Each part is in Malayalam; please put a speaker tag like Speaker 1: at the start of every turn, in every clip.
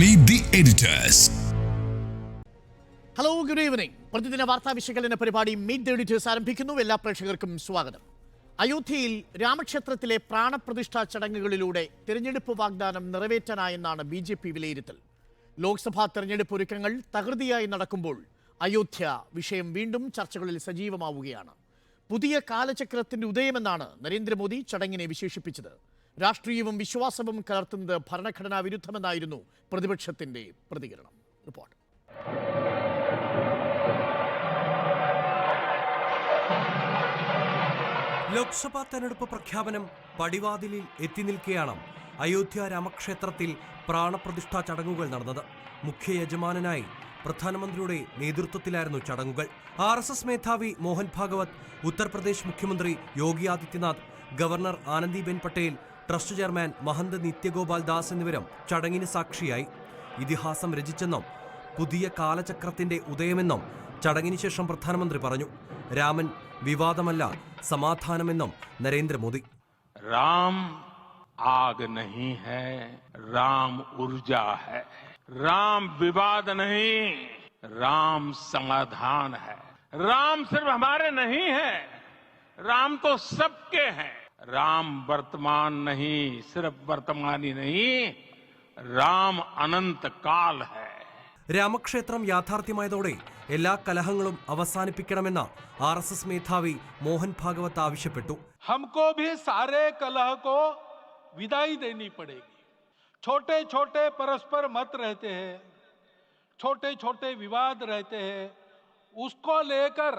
Speaker 1: Meet the editors.
Speaker 2: Hello, good evening. പ്രതിദിന വാർത്താ വിശകലന പരിപാടി മീറ്റ് ദി എഡിറ്റേഴ്സ് ആരംഭിക്കുന്നു. എല്ലാ പ്രേക്ഷകർക്കും സ്വാഗതം. അയോധ്യയിൽ രാമക്ഷേത്രത്തിലെ പ്രാണപ്രതിഷ്ഠാ ചടങ്ങുകളിലൂടെ തിരഞ്ഞെടുപ്പ് വാഗ്ദാനം നിറവേറ്റാനായെന്നാണ് BJP വിലയിരുത്തൽ. ലോക്സഭാ തെരഞ്ഞെടുപ്പ് ഒരുക്കങ്ങൾ തകൃതിയായി നടക്കുമ്പോൾ അയോധ്യ വിഷയം വീണ്ടും ചർച്ചകളിൽ സജീവമാവുകയാണ്. പുതിയ കാലചക്രത്തിന്റെ ഉദയമെന്നാണ് നരേന്ദ്രമോദി ചടങ്ങിനെ വിശേഷിപ്പിച്ചത്. രാഷ്ട്രീയവും വിശ്വാസവും കലർത്തുന്നത് ഭരണഘടനാ വിരുദ്ധമെന്നായിരുന്നു പ്രതിപക്ഷത്തിന്റെ പ്രതികരണം. റിപ്പോർട്ട്.
Speaker 3: ലോക്സഭാ തെരഞ്ഞെടുപ്പ് പ്രഖ്യാപനം പടിവാതിലിൽ എത്തി നിൽക്കെയാണ് അയോധ്യ രാമക്ഷേത്രത്തിൽ പ്രാണപ്രതിഷ്ഠാ ചടങ്ങുകൾ നടന്നത്. മുഖ്യ യജമാനനായി പ്രധാനമന്ത്രിയുടെ നേതൃത്വത്തിലായിരുന്നു ചടങ്ങുകൾ. RSS മേധാവി മോഹൻ ഭാഗവത്, ഉത്തർപ്രദേശ് മുഖ്യമന്ത്രി Yogi Adityanath, governor Anandiben Patel, trust chairman Mahant Nityagopal Das എന്നിവരും ചടങ്ങിന് സാക്ഷിയായി. ഇതിഹാസം രചിച്ചെന്നും പുതിയ കാലചക്രത്തിന്റെ ഉദയമെന്നും ചടങ്ങിന് ശേഷം പ്രധാനമന്ത്രി പറഞ്ഞു. രാമൻ വിവാദമല്ല, സമാധാനമെന്നും നരേന്ദ്രമോദി.
Speaker 4: राम आग नहीं है, राम ऊर्जा है. राम विवाद नहीं, राम समाधान है. राम सिर्फ हमारे नहीं है, राम तो सबके हैं. राम वर्तमान नहीं, सिर्फ वर्तमान ही नहीं, राम अनंत काल है.
Speaker 3: രാമക്ഷേത്രം യാഥാർത്ഥ്യമായതോടെ എല്ലാ കലഹങ്ങളും അവസാനിപ്പിക്കണമെന്ന് RSS മേധാവി മോഹൻ ഭാഗവത് ആവശ്യപ്പെട്ടു.
Speaker 5: हमको भी सारे कलह को विदाई देनी पड़ेगी. छोटे छोटे परस्पर मत रहते हैं, छोटे छोटे विवाद रहते हैं, उसको लेकर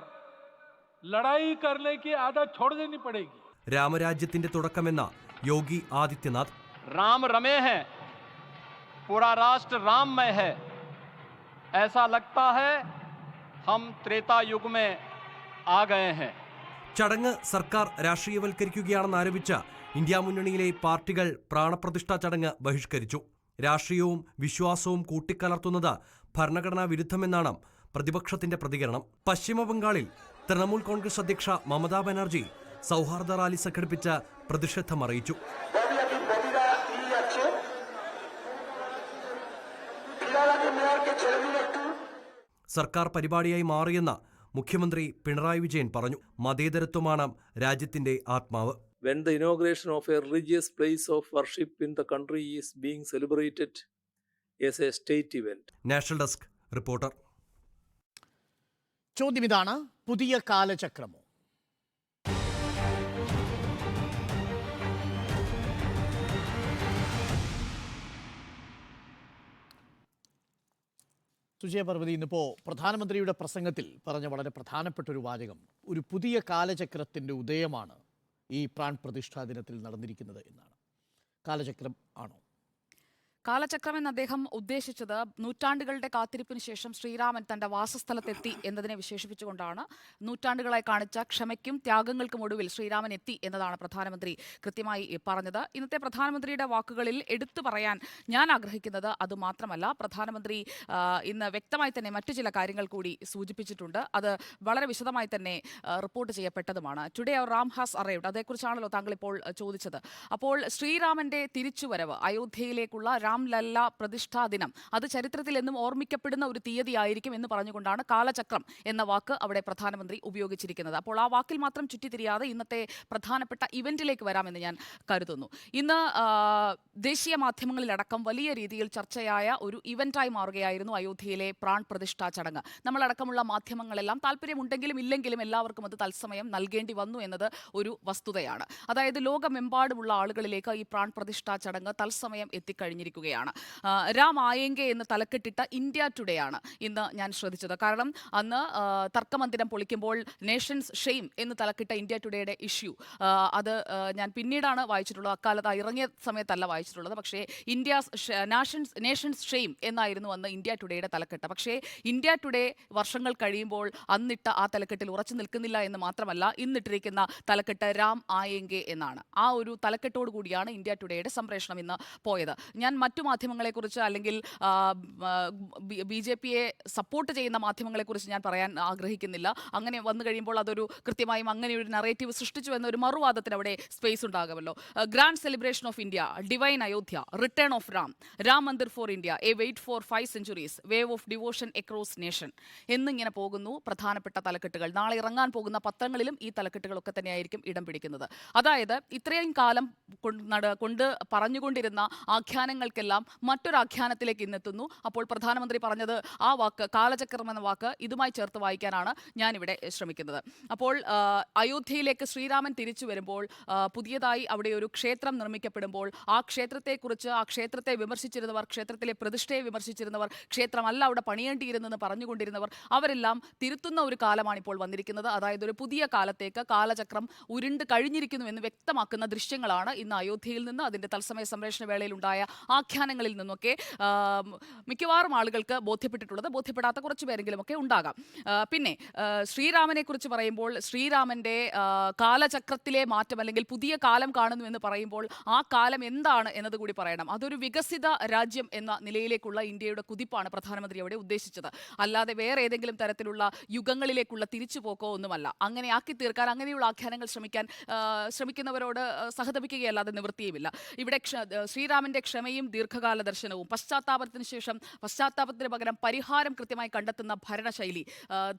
Speaker 5: लड़ाई करने की आदत छोड़ देनी पड़ेगी.
Speaker 3: രാമരാജ്യത്തിന്റെ തുടക്കമെന്ന യോഗി ആദിത്യനാഥ്.
Speaker 6: राम रमे हैं, पूरा राष्ट्र राममय है. ऐसा लगता है हम त्रेता युग में आ गए हैं.
Speaker 3: ചടങ്ങ് സർക്കാർ രാഷ്ട്രീയവൽക്കരിക്കുകയാണെന്ന് ആരോപിച്ച ഇന്ത്യ മുന്നണിയിലെ പാർട്ടികൾ പ്രാണപ്രതിഷ്ഠാ ചടങ്ങ് ബഹിഷ്കരിച്ചു. രാഷ്ട്രീയവും വിശ്വാസവും കൂട്ടിക്കലർത്തുന്നത് ഭരണഘടനാ വിരുദ്ധമെന്നാണ് പ്രതിപക്ഷത്തിന്റെ പ്രതികരണം. പശ്ചിമബംഗാളിൽ തൃണമൂൽ കോൺഗ്രസ് അധ്യക്ഷ മമതാ ബാനർജി സൗഹാർദ്ദ റാലി സംഘടിപ്പിച്ച് പ്രതിഷേധം അറിയിച്ചു. സർക്കാർ പരിപാടിയായി മാറിയെന്ന് മുഖ്യമന്ത്രി പിണറായി വിജയൻ പറഞ്ഞു. മതേതരത്വമാണ് രാജ്യത്തിന്റെ ആത്മാവ്.
Speaker 7: When the inauguration of a religious place of worship in the country is being celebrated as a state event.
Speaker 3: National desk reporter.
Speaker 2: ചോദ്യം ഇതാണ്: പുതിയ കാലചക്രമോ? സുജയപർവതി, ഇന്നിപ്പോൾ പ്രധാനമന്ത്രിയുടെ പ്രസംഗത്തിൽ പറഞ്ഞ വളരെ പ്രധാനപ്പെട്ട ഒരു വാചകം, ഒരു പുതിയ കാലചക്രത്തിൻ്റെ ഉദയമാണ് ഈ പ്രാൺ പ്രതിഷ്ഠാ ദിനത്തിൽ നടന്നിരിക്കുന്നത് എന്നാണ്. കാലചക്രം ആണോ?
Speaker 8: കാലചക്രമെന്ന് അദ്ദേഹം ഉദ്ദേശിച്ചത് നൂറ്റാണ്ടുകളുടെ കാത്തിരിപ്പിന് ശേഷം ശ്രീരാമൻ തന്റെ വാസസ്ഥലത്തെത്തി എന്നതിനെ വിശേഷിപ്പിച്ചുകൊണ്ടാണ്. നൂറ്റാണ്ടുകളായി കാണിച്ച ക്ഷമയ്ക്കും ത്യാഗങ്ങൾക്കും ഒടുവിൽ ശ്രീരാമൻ എത്തി എന്നതാണ് പ്രധാനമന്ത്രി കൃത്യമായി പറഞ്ഞത്. ഇന്നത്തെ പ്രധാനമന്ത്രിയുടെ വാക്കുകളിൽ എടുത്തു പറയാൻ ഞാൻ ആഗ്രഹിക്കുന്നത് അതുമാത്രമല്ല, പ്രധാനമന്ത്രി ഇന്ന് വ്യക്തമായി തന്നെ മറ്റു ചില കാര്യങ്ങൾ കൂടി സൂചിപ്പിച്ചിട്ടുണ്ട്. അത് വളരെ വിശദമായി തന്നെ റിപ്പോർട്ട് ചെയ്യപ്പെട്ടതുമാണ്. Today our Ram has arrived, അതേക്കുറിച്ചാണല്ലോ താങ്കൾ ഇപ്പോൾ ചോദിച്ചത്. അപ്പോൾ ശ്രീരാമന്റെ തിരിച്ചുവരവ്, അയോധ്യയിലേക്കുള്ള രാംലല്ല പ്രതിഷ്ഠാ ദിനം, അത് ചരിത്രത്തിൽ എന്നും ഓർമ്മിക്കപ്പെടുന്ന ഒരു തീയതിയായിരിക്കും എന്ന് പറഞ്ഞുകൊണ്ടാണ് കാലചക്രം എന്ന വാക്ക് അവിടെ പ്രധാനമന്ത്രി ഉപയോഗിച്ചിരിക്കുന്നത്. അപ്പോൾ ആ വാക്കിൽ മാത്രം ചുറ്റിത്തിരിയാതെ ഇന്നത്തെ പ്രധാനപ്പെട്ട ഇവന്റിലേക്ക് വരാമെന്ന് ഞാൻ കരുതുന്നു. ഇന്ന് ദേശീയ മാധ്യമങ്ങളിലടക്കം വലിയ രീതിയിൽ ചർച്ചയായ ഒരു ഇവന്റായി മാറുകയായിരുന്നു അയോധ്യയിലെ പ്രാൺ പ്രതിഷ്ഠാ ചടങ്ങ്. നമ്മളടക്കമുള്ള മാധ്യമങ്ങളെല്ലാം താല്പര്യമുണ്ടെങ്കിലും ഇല്ലെങ്കിലും എല്ലാവർക്കും അത് തത്സമയം നൽകേണ്ടി വന്നു എന്നത് ഒരു വസ്തുതയാണ്. അതായത് ലോകമെമ്പാടുമുള്ള ആളുകളിലേക്ക് ഈ പ്രാൺ പ്രതിഷ്ഠാ ചടങ്ങ് തത്സമയം എത്തിക്കഴിഞ്ഞിരിക്കുകയാണ്. രാം ആയെങ്കെ എന്ന് തലക്കെട്ടിട്ട ഇന്ത്യ ടുഡേ ആണ് ഇന്ന് ഞാൻ ശ്രദ്ധിച്ചത്. കാരണം അന്ന് തർക്കമന്ദിരം പൊളിക്കുമ്പോൾ നേഷൻസ് ഷെയിം എന്ന് തലക്കിട്ട ഇന്ത്യ ടുഡേയുടെ ഇഷ്യൂ അത് ഞാൻ പിന്നീടാണ് വായിച്ചിട്ടുള്ളത്. അക്കാലത്ത് ഇറങ്ങിയ സമയത്തല്ല വായിച്ചിട്ടുള്ളത്. പക്ഷേ നേഷൻസ് ഷെയിം എന്നായിരുന്നു അന്ന് ഇന്ത്യ ടുഡേയുടെ തലക്കെട്ട്. പക്ഷേ ഇന്ത്യ ടുഡേ വർഷങ്ങൾ കഴിയുമ്പോൾ അന്നിട്ട ആ തലക്കെട്ടിൽ ഉറച്ചു നിൽക്കുന്നില്ല എന്ന് മാത്രമല്ല, ഇന്നിട്ടിരിക്കുന്ന തലക്കെട്ട് രാം ആയെങ്കെ എന്നാണ്. ആ ഒരു തലക്കെട്ടോടു കൂടിയാണ് ഇന്ത്യ ടുഡേയുടെ സംപ്രേഷണം ഇന്ന് പോയത്. ഞാൻ മറ്റു മാധ്യമങ്ങളെക്കുറിച്ച് അല്ലെങ്കിൽ BJP-യെ സപ്പോർട്ട് ചെയ്യുന്ന മാധ്യമങ്ങളെക്കുറിച്ച് ഞാൻ പറയാൻ ആഗ്രഹിക്കുന്നില്ല. അങ്ങനെ വന്നു കഴിയുമ്പോൾ അതൊരു കൃത്യമായും അങ്ങനെ ഒരു നറേറ്റീവ് സൃഷ്ടിച്ചു എന്ന ഒരു മറുവാദത്തിന് അവിടെ സ്പേസ് ഉണ്ടാകുമല്ലോ. Grand celebration of India, divine Ayodhya, return of Ram Mandir for India, a wait for 5 centuries, wave of devotion across nation എന്നിങ്ങനെ പോകുന്നു പ്രധാനപ്പെട്ട തലക്കെട്ടുകൾ. നാളെ ഇറങ്ങാൻ പോകുന്ന പത്രങ്ങളിലും ഈ തലക്കെട്ടുകളൊക്കെ തന്നെയായിരിക്കും ഇടം പിടിക്കുന്നത്. അതായത് ഇത്രയും കാലം കൊണ്ട് പറഞ്ഞുകൊണ്ടിരുന്ന ആഖ്യാനങ്ങൾക്കെല്ലാം മറ്റൊരു ആഖ്യാനത്തിലേക്ക് ഇന്നെത്തുന്നു. അപ്പോൾ പ്രധാനമന്ത്രി പറഞ്ഞത് ആ വാക്ക്, കാലചക്രം എന്ന വാക്ക്, ഇതുമായി ചേർത്ത് വായിക്കാനാണ് ഞാനിവിടെ ശ്രമിക്കുന്നത്. അപ്പോൾ അയോധ്യയിലേക്ക് ശ്രീരാമൻ തിരിച്ചു വരുമ്പോൾ, പുതിയതായി അവിടെ ഒരു ക്ഷേത്രം നിർമ്മിക്കപ്പെടുമ്പോൾ, ആ ക്ഷേത്രത്തെ വിമർശിച്ചിരുന്നവർ, ക്ഷേത്രത്തിലെ പ്രതിഷ്ഠയെ വിമർശിച്ചിരുന്നവർ, ക്ഷേത്രമല്ല അവിടെ പണിയേണ്ടിയിരുന്നെന്ന് പറഞ്ഞുകൊണ്ടിരുന്നവർ, അവരെല്ലാം തിരുത്തുന്ന ഒരു കാലമാണ് ഇപ്പോൾ വന്നിരിക്കുന്നത്. അതായത് ഒരു പുതിയ കാലത്തേക്ക് കാലചക്രം ഉരുണ്ട് കഴിഞ്ഞിരിക്കുന്നു എന്ന് വ്യക്തമാക്കുന്ന ദൃശ്യങ്ങളാണ് ഇന്ന് അയോധ്യയിൽ നിന്ന്, അതിൻ്റെ തത്സമയ സംപ്രേഷണ വേളയിൽ ഉണ്ടായ ആഖ്യാനങ്ങളിൽ നിന്നൊക്കെ മിക്കവാറും ആളുകൾക്ക് ബോധ്യപ്പെട്ടിട്ടുള്ളത്. ബോധ്യപ്പെടാത്ത കുറച്ച് പേരെങ്കിലും ഒക്കെ ഉണ്ടാകാം. പിന്നെ ശ്രീരാമനെ കുറിച്ച് പറയുമ്പോൾ, ശ്രീരാമൻ്റെ കാലചക്രത്തിലെ മാറ്റം അല്ലെങ്കിൽ പുതിയ കാലം കാണുന്നു എന്ന് പറയുമ്പോൾ ആ കാലം എന്താണ് എന്നതുകൂടി പറയണം. അതൊരു വികസിത രാജ്യം എന്ന നിലയിലേക്കുള്ള ഇന്ത്യയുടെ കുതിപ്പാണ് പ്രധാനമന്ത്രി അവിടെ ഉദ്ദേശിച്ചത്. അല്ലാതെ വേറെ ഏതെങ്കിലും തരത്തിലുള്ള യുഗങ്ങളിലേക്കുള്ള തിരിച്ചുപോക്കോ ഒന്നുമല്ല. അങ്ങനെ ആക്കി തീർക്കാൻ, അങ്ങനെയുള്ള ആഖ്യാനങ്ങൾ ശ്രമിക്കുന്നവരോട് സഹതപിക്കുകയല്ലാതെ നിവൃത്തിയുമില്ല. ഇവിടെ ശ്രീരാമന്റെ ക്ഷമയും ദീർഘകാല ദർശനവും, പശ്ചാത്താപത്തിന് പകരം പരിഹാരം കൃത്യമായി കണ്ടെത്തുന്ന ഭരണശൈലി,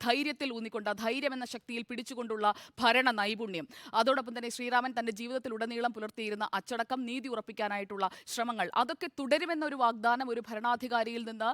Speaker 8: ധൈര്യത്തിൽ ഊന്നിക്കൊണ്ട്, ധൈര്യം എന്ന ശക്തിയിൽ പിടിച്ചുകൊണ്ടുള്ള ഭരണ നൈപുണ്യം, അതോടൊപ്പം തന്നെ ശ്രീരാമൻ തന്റെ ജീവിതത്തിലുടനീളം പുലർത്തിയിരുന്ന അച്ചടക്കം, നീതി ഉറപ്പിക്കാനായിട്ടുള്ള ശ്രമങ്ങൾ, അതൊക്കെ തുടരുമെന്നൊരു വാഗ്ദാനം ഒരു ഭരണാധികാരിയിൽ നിന്ന്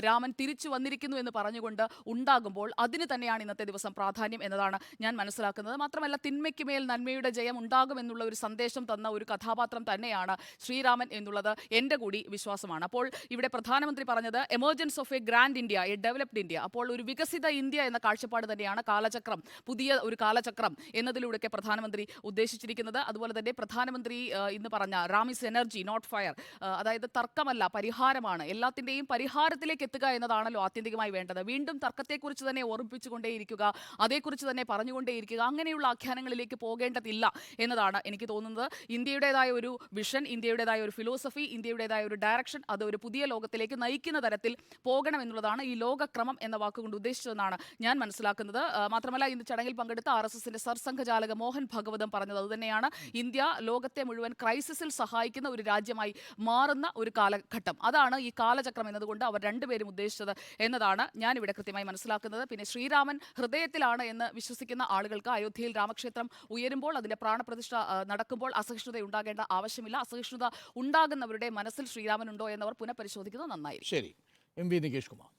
Speaker 8: രാമൻ തിരിച്ചു വന്നിരിക്കുന്നു എന്ന് പറഞ്ഞുകൊണ്ട് ഉണ്ടാകുമ്പോൾ അതിന് തന്നെയാണ് ഇന്നത്തെ ദിവസം പ്രാധാന്യം എന്നതാണ് ഞാൻ മനസ്സിലാക്കുന്നത്. മാത്രമല്ല, തിന്മയ്ക്ക് മേൽ നന്മയുടെ ജയം ഉണ്ടാകുമെന്നുള്ള ഒരു സന്ദേശം തന്ന ഒരു കഥാപാത്രം തന്നെയാണ് ശ്രീരാമൻ എന്നുള്ളത് എൻ്റെ കൂടി വിശ്വാസമാണ്. അപ്പോൾ ഇവിടെ പ്രധാനമന്ത്രി പറഞ്ഞത് emergence of A grand India, A developed India. അപ്പോൾ ഒരു വികസിത ഇന്ത്യ എന്ന കാഴ്ചപ്പാട് തന്നെയാണ് കാലചക്രം, പുതിയ ഒരു കാലചക്രം എന്നതിലൂടെയൊക്കെ പ്രധാനമന്ത്രി ഉദ്ദേശിച്ചിരിക്കുന്നത്. അതുപോലെ തന്നെ പ്രധാനമന്ത്രി ഇന്ന് പറഞ്ഞ Ram is energy not fire, അതായത് തർക്കമല്ല പരിഹാരമാണ്, എല്ലാത്തിൻ്റെയും പരിഹാരത്തിലേക്ക് എത്തുക എന്നതാണല്ലോ ആത്യന്തികമായി വേണ്ടത്. വീണ്ടും തർക്കത്തെക്കുറിച്ച് തന്നെ ഓർമ്മിപ്പിച്ചുകൊണ്ടേയിരിക്കുക, അതേക്കുറിച്ച് തന്നെ പറഞ്ഞുകൊണ്ടേയിരിക്കുക, അങ്ങനെയുള്ള ആഖ്യാനങ്ങളിലേക്ക് പോകേണ്ടതില്ല എന്നതാണ് എനിക്ക് തോന്നുന്നത്. ഇന്ത്യയുടേതായ ഒരു വിഷൻ, ഇന്ത്യയുടേതായ ഒരു ഫിലോസഫി, ഇന്ത്യയുടേതായ ഒരു ഡയറക്ഷൻ, അത് ഒരു പുതിയ ലോകത്തിലേക്ക് നയിക്കുന്ന തരത്തിൽ പോകണം എന്നുള്ളതാണ് ഈ ലോകക്രമം എന്ന വാക്കുകൊണ്ട് ഉദ്ദേശിച്ചതെന്നാണ് ഞാൻ മനസ്സിലാക്കുന്നത്. മാത്രമല്ല, ഇന്ന് ചടങ്ങിൽ പങ്കെടുത്ത RSSന്റെ സർസംഘചാലക മോഹൻ ഭഗവതം പറഞ്ഞത് അതുതന്നെയാണ്. ഇന്ത്യ ലോകത്തെ മുഴുവൻ ക്രൈസിസിൽ സഹായിക്കുന്ന ഒരു രാജ്യമായി മാറുന്ന ഒരു കാലഘട്ടം, അതാണ് ഈ കാലചക്രം എന്നതുകൊണ്ട് അവർ രണ്ടുപേരും ഉദ്ദേശിച്ചത് എന്നതാണ് ഞാനിവിടെ കൃത്യമായി മനസ്സിലാക്കുന്നത്. പിന്നെ ശ്രീരാമൻ ഹൃദയത്തിലാണ് എന്ന് വിശ്വസിക്കുന്ന ആളുകൾക്ക് അയോധ്യയിൽ രാമക്ഷേത്രം ഉയരുമ്പോൾ, അതിൻ്റെ പ്രാണപ്രതിഷ്ഠ നടക്കുമ്പോൾ അസഹിഷ്ണുത ഉണ്ടാകേണ്ട ആവശ്യമില്ല. അസഹിഷ്ണുത ഉണ്ടാകുന്നവരുടെ മനസ്സിൽ ശ്രീരാമൻ ഉണ്ടോ എന്നവർ പുനഃപരിശോധിക്കുന്നത് നന്നായിരിക്കും.
Speaker 2: ശരി. MV നികേഷ് കുമാർ.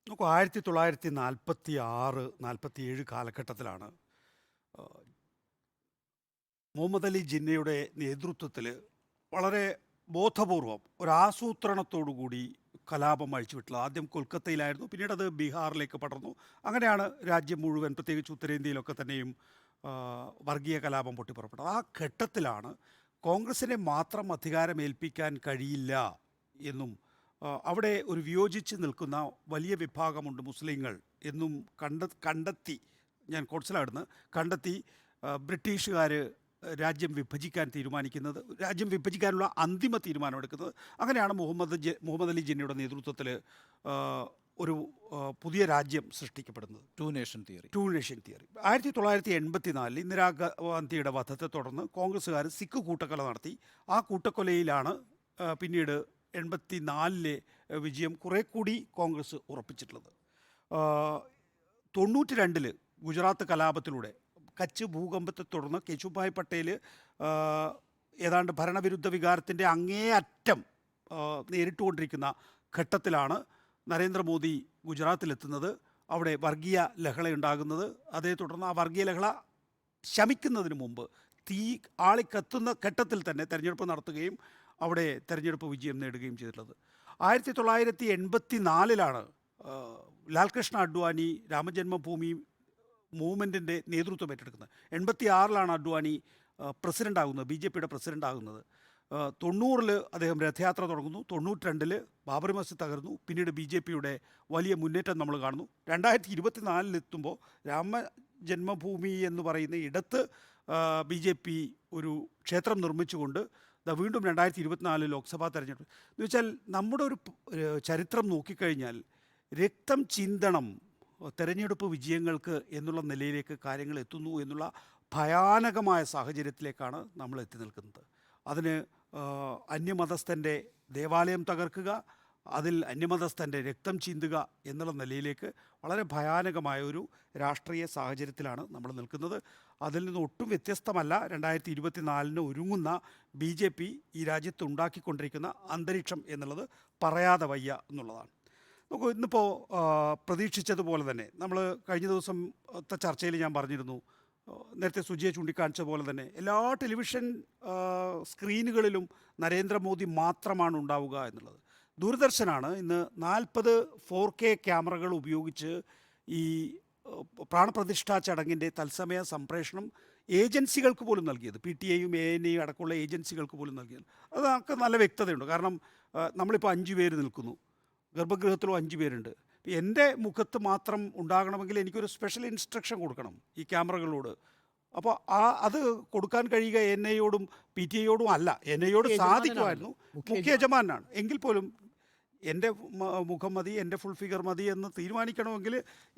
Speaker 1: നമുക്ക് 1946-47 കാലഘട്ടത്തിലാണ് മുഹമ്മദ് അലി ജിന്നയുടെ നേതൃത്വത്തിൽ വളരെ ബോധപൂർവം ഒരാസൂത്രണത്തോടുകൂടി കലാപം അഴിച്ചുവിട്ടുള്ളത്. ആദ്യം കൊൽക്കത്തയിലായിരുന്നു, പിന്നീട് അത് ബീഹാറിലേക്ക് പടർന്നു. അങ്ങനെയാണ് രാജ്യം മുഴുവൻ, പ്രത്യേകിച്ച് ഉത്തരേന്ത്യയിലൊക്കെ തന്നെയും വർഗീയ കലാപം പൊട്ടിപ്പുറപ്പെട്ടത്. ആ ഘട്ടത്തിലാണ് കോൺഗ്രസിനെ മാത്രം അധികാരമേൽപ്പിക്കാൻ കഴിയില്ല എന്നും അവിടെ ഒരു വിയോജിച്ച് നിൽക്കുന്ന വലിയ വിഭാഗമുണ്ട് മുസ്ലിങ്ങൾ എന്നും കണ്ടെത്തി, ഞാൻ കണ്ടെത്തി ബ്രിട്ടീഷുകാർ രാജ്യം വിഭജിക്കാനുള്ള അന്തിമ തീരുമാനമെടുക്കുന്നത്. അങ്ങനെയാണ് മുഹമ്മദ് അലി ജിന്നയുടെ നേതൃത്വത്തിൽ ഒരു പുതിയ രാജ്യം സൃഷ്ടിക്കപ്പെടുന്നത്. To nation theory. 1984 ഇന്ദിരാഗാന്ധിയുടെ വധത്തെ തുടർന്ന് കോൺഗ്രസ്സുകാർ സിഖ് കൂട്ടക്കൊല നടത്തി. ആ കൂട്ടക്കൊലയിലാണ് പിന്നീട് 84 വിജയം കുറെ കൂടി കോൺഗ്രസ് ഉറപ്പിച്ചിട്ടുള്ളത്. 92 ഗുജറാത്ത് കലാപത്തിലൂടെ, കച്ച് ഭൂകമ്പത്തെ തുടർന്ന് കേശുഭായ് പട്ടേൽ ഏതാണ്ട് ഭരണവിരുദ്ധ വികാരത്തിൻ്റെ അങ്ങേയറ്റം നേരിട്ടുകൊണ്ടിരിക്കുന്ന ഘട്ടത്തിലാണ് നരേന്ദ്രമോദി ഗുജറാത്തിലെത്തുന്നത്. അവിടെ വർഗീയ ലഹളയുണ്ടാകുന്നത്. അതേ തുടർന്ന് ആ വർഗീയ ലഹള ശമിക്കുന്നതിന് മുമ്പ് തീ ആളിക്കത്തുന്ന ഘട്ടത്തിൽ തന്നെ തെരഞ്ഞെടുപ്പ് നടത്തുകയും അവിടെ തെരഞ്ഞെടുപ്പ് വിജയം നേടുകയും ചെയ്തിട്ടുള്ളത്. 1984 ലാൽകൃഷ്ണ അഡ്വാനി രാമജന്മഭൂമി മൂവ്മെൻറ്റിൻ്റെ നേതൃത്വം ഏറ്റെടുക്കുന്നത്. 86 അഡ്വാനി പ്രസിഡൻ്റാകുന്നത്, BJPയുടെ പ്രസിഡൻ്റാകുന്നത്. 90 അദ്ദേഹം രഥയാത്ര തുടങ്ങുന്നു. 92 ബാബറി മസ്ജിദ് തകർന്നു. പിന്നീട് BJPയുടെ വലിയ മുന്നേറ്റം നമ്മൾ കാണുന്നു. 2024 ജന്മഭൂമി എന്ന് പറയുന്ന ഇടത്ത് BJP ഒരു ക്ഷേത്രം നിർമ്മിച്ചുകൊണ്ട് വീണ്ടും 2024 ലോക്സഭാ തെരഞ്ഞെടുപ്പ് എന്ന് വെച്ചാൽ നമ്മുടെ ഒരു ചരിത്രം നോക്കിക്കഴിഞ്ഞാൽ രക്തം ചിന്തണം തെരഞ്ഞെടുപ്പ് വിജയങ്ങൾക്ക് എന്നുള്ള നിലയിലേക്ക് കാര്യങ്ങൾ എത്തുന്നു എന്നുള്ള ഭയാനകമായ സാഹചര്യത്തിലേക്കാണ് നമ്മൾ എത്തി നിൽക്കുന്നത്. അതിന് അന്യമതസ്ഥൻ്റെ ദേവാലയം തകർക്കുക, അതിൽ അന്യമതസ്ഥൻ്റെ രക്തം ചീന്തുക എന്നുള്ള നിലയിലേക്ക് വളരെ ഭയാനകമായ ഒരു രാഷ്ട്രീയ സാഹചര്യത്തിലാണ് നമ്മൾ നിൽക്കുന്നത്. അതിൽ നിന്ന് ഒട്ടും വ്യത്യസ്തമല്ല 2024 ഒരുങ്ങുന്ന BJP ഈ രാജ്യത്ത് ഉണ്ടാക്കിക്കൊണ്ടിരിക്കുന്ന അന്തരീക്ഷം എന്നുള്ളത് പറയാതെ വയ്യ എന്നുള്ളതാണ്. നോക്കൂ, ഇന്നിപ്പോൾ പ്രതീക്ഷിച്ചതുപോലെ തന്നെ നമ്മൾ കഴിഞ്ഞ ദിവസത്തെ ചർച്ചയിൽ ഞാൻ പറഞ്ഞിരുന്നു, നേരത്തെ സുജിയെ ചൂണ്ടിക്കാണിച്ച പോലെ തന്നെ എല്ലാ ടെലിവിഷൻ സ്ക്രീനുകളിലും നരേന്ദ്രമോദി മാത്രമാണ് ഉണ്ടാവുക എന്നുള്ളത്. ദൂരദർശനാണ് ഇന്ന് 40 4K ക്യാമറകൾ ഉപയോഗിച്ച് ഈ പ്രാണപ്രതിഷ്ഠാ ചടങ്ങിൻ്റെ തത്സമയ സംപ്രേഷണം ഏജൻസികൾക്ക് പോലും നൽകിയത്. PTIയും ANAയും അടക്കമുള്ള ഏജൻസികൾക്ക് പോലും നൽകിയത്. അതൊക്കെ നല്ല വ്യക്തതയുണ്ട്. കാരണം നമ്മളിപ്പോൾ 5 പേര് നിൽക്കുന്നു, ഗർഭഗൃഹത്തിലും 5 പേരുണ്ട്. എൻ്റെ മുഖത്ത് മാത്രം ഉണ്ടാകണമെങ്കിൽ എനിക്കൊരു സ്പെഷ്യൽ ഇൻസ്ട്രക്ഷൻ കൊടുക്കണം ഈ ക്യാമറകളോട്. അപ്പോൾ അത് കൊടുക്കാൻ കഴിയുക ANAയോടും PTIയോടും അല്ല. ANAയോട് സാധിക്കുമായിരുന്നു, മുഖ്യ യജമാനാണ്. എങ്കിൽ പോലും എൻ്റെ മുഖം മതി, എൻ്റെ ഫുൾ ഫിഗർ മതി എന്ന് തീരുമാനിക്കണമെങ്കിൽ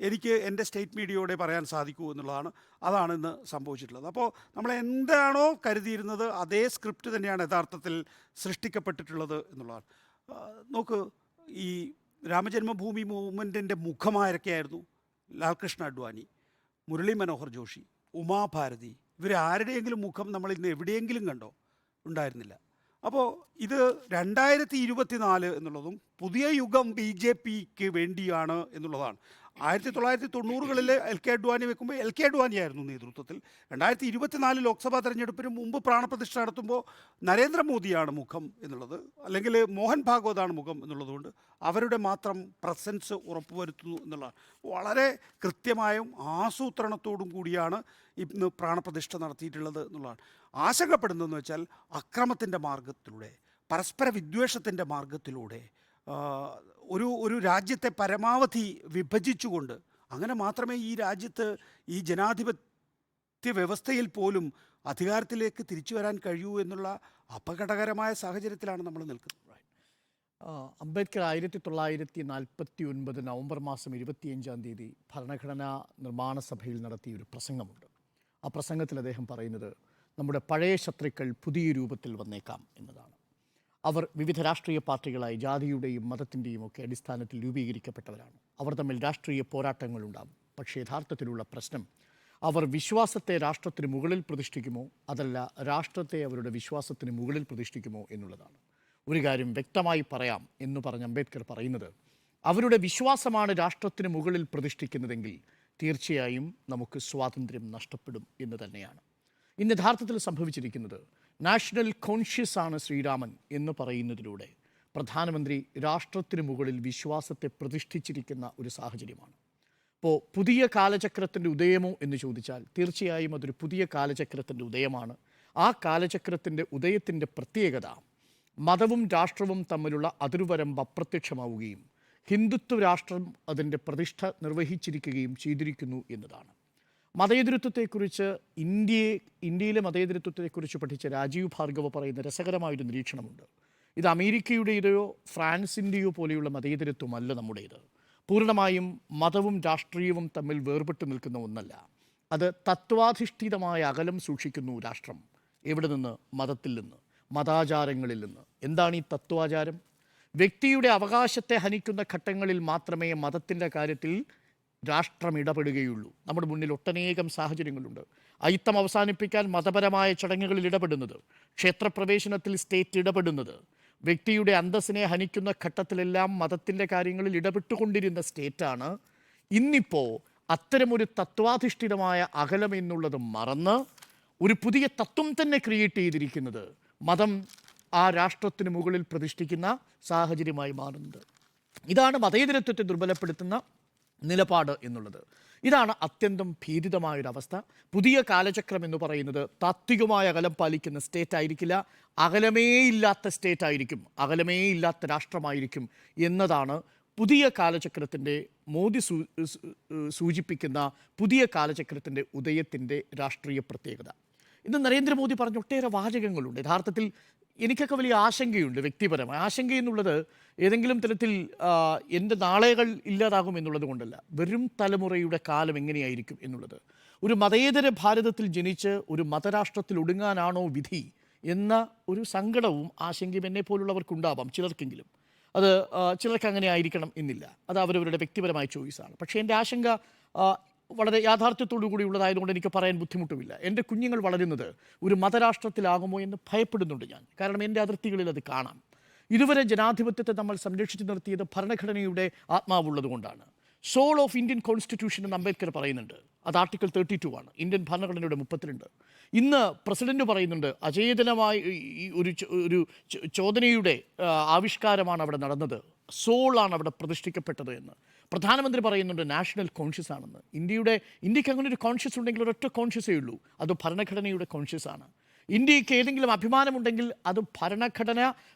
Speaker 1: എനിക്ക് എൻ്റെ സ്റ്റേറ്റ് മീഡിയയോടെ പറയാൻ സാധിക്കൂ എന്നുള്ളതാണ്. അതാണ് ഇന്ന് സംഭവിച്ചിട്ടുള്ളത്. അപ്പോൾ നമ്മൾ എന്താണോ കരുതിയിരുന്നത് അതേ സ്ക്രിപ്റ്റ് തന്നെയാണ് യഥാർത്ഥത്തിൽ സൃഷ്ടിക്കപ്പെട്ടിട്ടുള്ളത് എന്നുള്ളതാണ്. നോക്ക്, ഈ രാമജന്മഭൂമി മൂവ്മെൻറ്റിൻ്റെ മുഖമാരൊക്കെയായിരുന്നു? ലാൽകൃഷ്ണ അഡ്വാനി, മുരളി മനോഹർ ജോഷി, ഉമാഭാരതി. ഇവർ ആരുടെയെങ്കിലും മുഖം നമ്മൾ ഇന്ന് എവിടെയെങ്കിലും കണ്ടോ? ഉണ്ടായിരുന്നില്ല. അപ്പോൾ ഇത് 2024 എന്നുള്ളതും പുതിയ യുഗം BJPക്ക് വേണ്ടിയാണ് എന്നുള്ളതാണ്. 1990കളിൽ LK അഡ്വാനി വെക്കുമ്പോൾ LK അഡ്വാനിയായിരുന്നു നേതൃത്വത്തിൽ. 2024 ലോക്സഭാ തെരഞ്ഞെടുപ്പിന് മുമ്പ് പ്രാണപ്രതിഷ്ഠ നടത്തുമ്പോൾ നരേന്ദ്രമോദിയാണ് മുഖം എന്നുള്ളത്, അല്ലെങ്കിൽ മോഹൻ ഭാഗവതാണ് മുഖം എന്നുള്ളതുകൊണ്ട് അവരുടെ മാത്രം പ്രസൻസ് ഉറപ്പുവരുത്തുന്നു എന്നുള്ളതാണ്. വളരെ കൃത്യമായും ആസൂത്രണത്തോടും കൂടിയാണ് ഇന്ന് പ്രാണപ്രതിഷ്ഠ നടത്തിയിട്ടുള്ളത് എന്നുള്ളതാണ്. ആശങ്കപ്പെടുന്നതെന്ന് വെച്ചാൽ അക്രമത്തിൻ്റെ മാർഗത്തിലൂടെ, പരസ്പര വിദ്വേഷത്തിൻ്റെ മാർഗത്തിലൂടെ ഒരു രാജ്യത്തെ പരമാവധി വിഭജിച്ചുകൊണ്ട്, അങ്ങനെ മാത്രമേ ഈ രാജ്യത്ത് ഈ ജനാധിപത്യ വ്യവസ്ഥയിൽ പോലും അധികാരത്തിലേക്ക് തിരിച്ചു വരാൻ കഴിയൂ എന്നുള്ള അപകടകരമായ സാഹചര്യത്തിലാണ് നമ്മൾ നിൽക്കുന്നത്.
Speaker 2: അംബേദ്കർ 1949 നവംബർ മാസം 25-ാം തീയതി ഭരണഘടനാ നിർമ്മാണ സഭയിൽ നടത്തിയ ഒരു പ്രസംഗമുണ്ട്. ആ പ്രസംഗത്തിൽ അദ്ദേഹം പറയുന്നത് നമ്മുടെ പഴയ ശത്രുക്കൾ പുതിയ രൂപത്തിൽ വന്നേക്കാം എന്നതാണ്. അവർ വിവിധ രാഷ്ട്രീയ പാർട്ടികളായി ജാതിയുടെയും മതത്തിൻ്റെയും ഒക്കെ അടിസ്ഥാനത്തിൽ രൂപീകരിക്കപ്പെട്ടവരാണ്. അവർ തമ്മിൽ രാഷ്ട്രീയ പോരാട്ടങ്ങളുണ്ടാകും. പക്ഷേ യഥാർത്ഥത്തിലുള്ള പ്രശ്നം അവർ വിശ്വാസത്തെ രാഷ്ട്രത്തിന് മുകളിൽ പ്രതിഷ്ഠിക്കുമോ അതല്ല രാഷ്ട്രത്തെ അവരുടെ വിശ്വാസത്തിന് മുകളിൽ പ്രതിഷ്ഠിക്കുമോ എന്നുള്ളതാണ്. ഒരു കാര്യം വ്യക്തമായി പറയാം എന്ന് പറഞ്ഞ് അംബേദ്കർ പറയുന്നത്, അവരുടെ വിശ്വാസമാണ് രാഷ്ട്രത്തിന് മുകളിൽ പ്രതിഷ്ഠിക്കുന്നതെങ്കിൽ തീർച്ചയായും നമുക്ക് സ്വാതന്ത്ര്യം നഷ്ടപ്പെടും എന്ന് തന്നെയാണ്. ഇന്ന് യഥാർത്ഥത്തിൽ സംഭവിച്ചിരിക്കുന്നത് നാഷണൽ കോൺഷ്യസ് ആണ് ശ്രീരാമൻ എന്ന് പറയുന്നതിലൂടെ പ്രധാനമന്ത്രി രാഷ്ട്രത്തിന് മുകളിൽ വിശ്വാസത്തെ പ്രതിഷ്ഠിച്ചിരിക്കുന്ന ഒരു സാഹചര്യമാണ്. അപ്പോൾ പുതിയ കാലചക്രത്തിൻ്റെ ഉദയമോ എന്ന് ചോദിച്ചാൽ തീർച്ചയായും അതൊരു പുതിയ കാലചക്രത്തിൻ്റെ ഉദയമാണ്. ആ കാലചക്രത്തിൻ്റെ ഉദയത്തിൻ്റെ പ്രത്യേകത മതവും രാഷ്ട്രവും തമ്മിലുള്ള അതിർവരമ്പ് അപ്രത്യക്ഷമാവുകയും ഹിന്ദുത്വ രാഷ്ട്രം അതിൻ്റെ പ്രതിഷ്ഠ നിർവഹിച്ചിരിക്കുകയും ചെയ്തിരിക്കുന്നു എന്നതാണ്. മതേതരത്വത്തെക്കുറിച്ച് ഇന്ത്യയിലെ മതേതരത്വത്തെക്കുറിച്ച് പഠിച്ച രാജീവ് ഭാർഗവ പറയുന്ന രസകരമായൊരു നിരീക്ഷണമുണ്ട്. ഇത് അമേരിക്കയുടേതോ ഫ്രാൻസിൻ്റെയോ പോലെയുള്ള മതേതരത്വമല്ല നമ്മുടേത്. പൂർണ്ണമായും മതവും രാഷ്ട്രീയവും തമ്മിൽ വേർപെട്ട് നിൽക്കുന്ന ഒന്നല്ല. അത് തത്വാധിഷ്ഠിതമായ അകലം സൂക്ഷിക്കുന്നു രാഷ്ട്രം. എവിടെ നിന്ന്? മതത്തിൽ നിന്ന്, മതാചാരങ്ങളിൽ നിന്ന്. എന്താണ് ഈ തത്വാചാരം? വ്യക്തിയുടെ അവകാശത്തെ ഹനിക്കുന്ന ഘട്ടങ്ങളിൽ മാത്രമേ മതത്തിൻ്റെ കാര്യത്തിൽ രാഷ്ട്രം ഇടപെടുകയുള്ളൂ. നമ്മുടെ മുന്നിൽ ഒട്ടനേകം സാഹചര്യങ്ങളുണ്ട്. അയിത്തം അവസാനിപ്പിക്കാൻ മതപരമായ ചടങ്ങുകളിൽ ഇടപെടുന്നത്, ക്ഷേത്രപ്രവേശനത്തിൽ സ്റ്റേറ്റ് ഇടപെടുന്നത്, വ്യക്തിയുടെ അന്തസ്സിനെ ഹനിക്കുന്ന ഘട്ടത്തിലെല്ലാം മതത്തിൻ്റെ കാര്യങ്ങളിൽ ഇടപെട്ടുകൊണ്ടിരുന്ന സ്റ്റേറ്റാണ് ഇന്നിപ്പോൾ അത്തരമൊരു തത്വാധിഷ്ഠിതമായ അകലം എന്നുള്ളത് മറന്ന് ഒരു പുതിയ തത്വം തന്നെ ക്രിയേറ്റ് ചെയ്തിരിക്കുന്നത്. മതം ആ രാഷ്ട്രത്തിന് മുകളിൽ പ്രതിഷ്ഠിക്കുന്ന സാഹചര്യമായി മാറുന്നത്. ഇതാണ് മതേതരത്വത്തെ ദുർബലപ്പെടുത്തുന്ന നിലപാട് എന്നുള്ളത്. ഇതാണ് അത്യന്തം ഭീതിതമായൊരവസ്ഥ. പുതിയ കാലചക്രം എന്ന് പറയുന്നത് താത്വികമായ അകലം പാലിക്കുന്ന സ്റ്റേറ്റ് ആയിരിക്കില്ല, അകലമേ ഇല്ലാത്ത സ്റ്റേറ്റ് ആയിരിക്കും, അകലമേ ഇല്ലാത്ത രാഷ്ട്രമായിരിക്കും എന്നതാണ് പുതിയ കാലചക്രത്തിൻ്റെ മോദി സൂചിപ്പിക്കുന്ന പുതിയ കാലചക്രത്തിൻ്റെ ഉദയത്തിൻ്റെ രാഷ്ട്രീയ പ്രത്യേകത. ഇന്ന് നരേന്ദ്രമോദി പറഞ്ഞ ഒട്ടേറെ വാചകങ്ങളുണ്ട്. യഥാർത്ഥത്തിൽ എനിക്കൊക്കെ വലിയ ആശങ്കയുണ്ട്, വ്യക്തിപരമായ ആശങ്ക എന്നുള്ളത് ഏതെങ്കിലും തരത്തിൽ എൻ്റെ നാളെകൾ ഇല്ലാതാകും എന്നുള്ളത് കൊണ്ടല്ല, വരും തലമുറയുടെ കാലം എങ്ങനെയായിരിക്കും എന്നുള്ളത്. ഒരു മതേതര ഭാരതത്തിൽ ജനിച്ച് ഒരു മതരാഷ്ട്രത്തിൽ ഒടുങ്ങാനാണോ വിധി എന്ന ഒരു സങ്കടവും ആശങ്കയും എന്നെ പോലുള്ളവർക്കുണ്ടാവാം, ചിലർക്കെങ്കിലും. അത് ചിലർക്ക് അങ്ങനെ ആയിരിക്കണം എന്നില്ല, അത് അവരവരുടെ വ്യക്തിപരമായ ചോയ്സാണ്. പക്ഷേ എൻ്റെ ആശങ്ക വളരെ യാഥാർത്ഥ്യത്തോടു കൂടി ഉള്ളതായതുകൊണ്ട് എനിക്ക് പറയാൻ ബുദ്ധിമുട്ടുമില്ല. എൻ്റെ കുഞ്ഞുങ്ങൾ വളരുന്നത് ഒരു മതരാഷ്ട്രത്തിലാകുമോ എന്ന് ഭയപ്പെടുന്നുണ്ട് ഞാൻ. കാരണം എൻ്റെ അതിർത്തികളിൽ അത് കാണാം. ഇതുവരെ ജനാധിപത്യത്തെ നമ്മൾ സംരക്ഷിച്ചു നിർത്തിയത് ഭരണഘടനയുടെ ആത്മാവുള്ളത് കൊണ്ടാണ്. സോൾ ഓഫ് ഇന്ത്യൻ കോൺസ്റ്റിറ്റ്യൂഷൻ എന്ന് അംബേദ്കർ പറയുന്നുണ്ട്. അത് ആർട്ടിക്കിൾ 32 ആണ്, ഇന്ത്യൻ ഭരണഘടനയുടെ 32. ഇന്ന് പ്രസിഡന്റ് പറയുന്നുണ്ട് അചേതനമായ ഒരു ചോദനയുടെ ആവിഷ്കാരമാണ് അവിടെ നടന്നത്, സോളാണ് അവിടെ പ്രതിഷ്ഠിക്കപ്പെട്ടത് എന്ന്. പ്രധാനമന്ത്രി പറയുന്നുണ്ട് നാഷണൽ കോൺഷ്യസ് ആണെന്ന്. ഇന്ത്യക്ക് അങ്ങനെ ഒരു കോൺഷ്യസ് ഉണ്ടെങ്കിൽ ഒരൊറ്റ കോൺഷ്യസേ ഉള്ളൂ, അത് ഭരണഘടനയുടെ കോൺഷ്യസ് ആണ്. ഇന്ത്യക്ക് ഏതെങ്കിലും അഭിമാനമുണ്ടെങ്കിൽ അത് ഭരണഘടന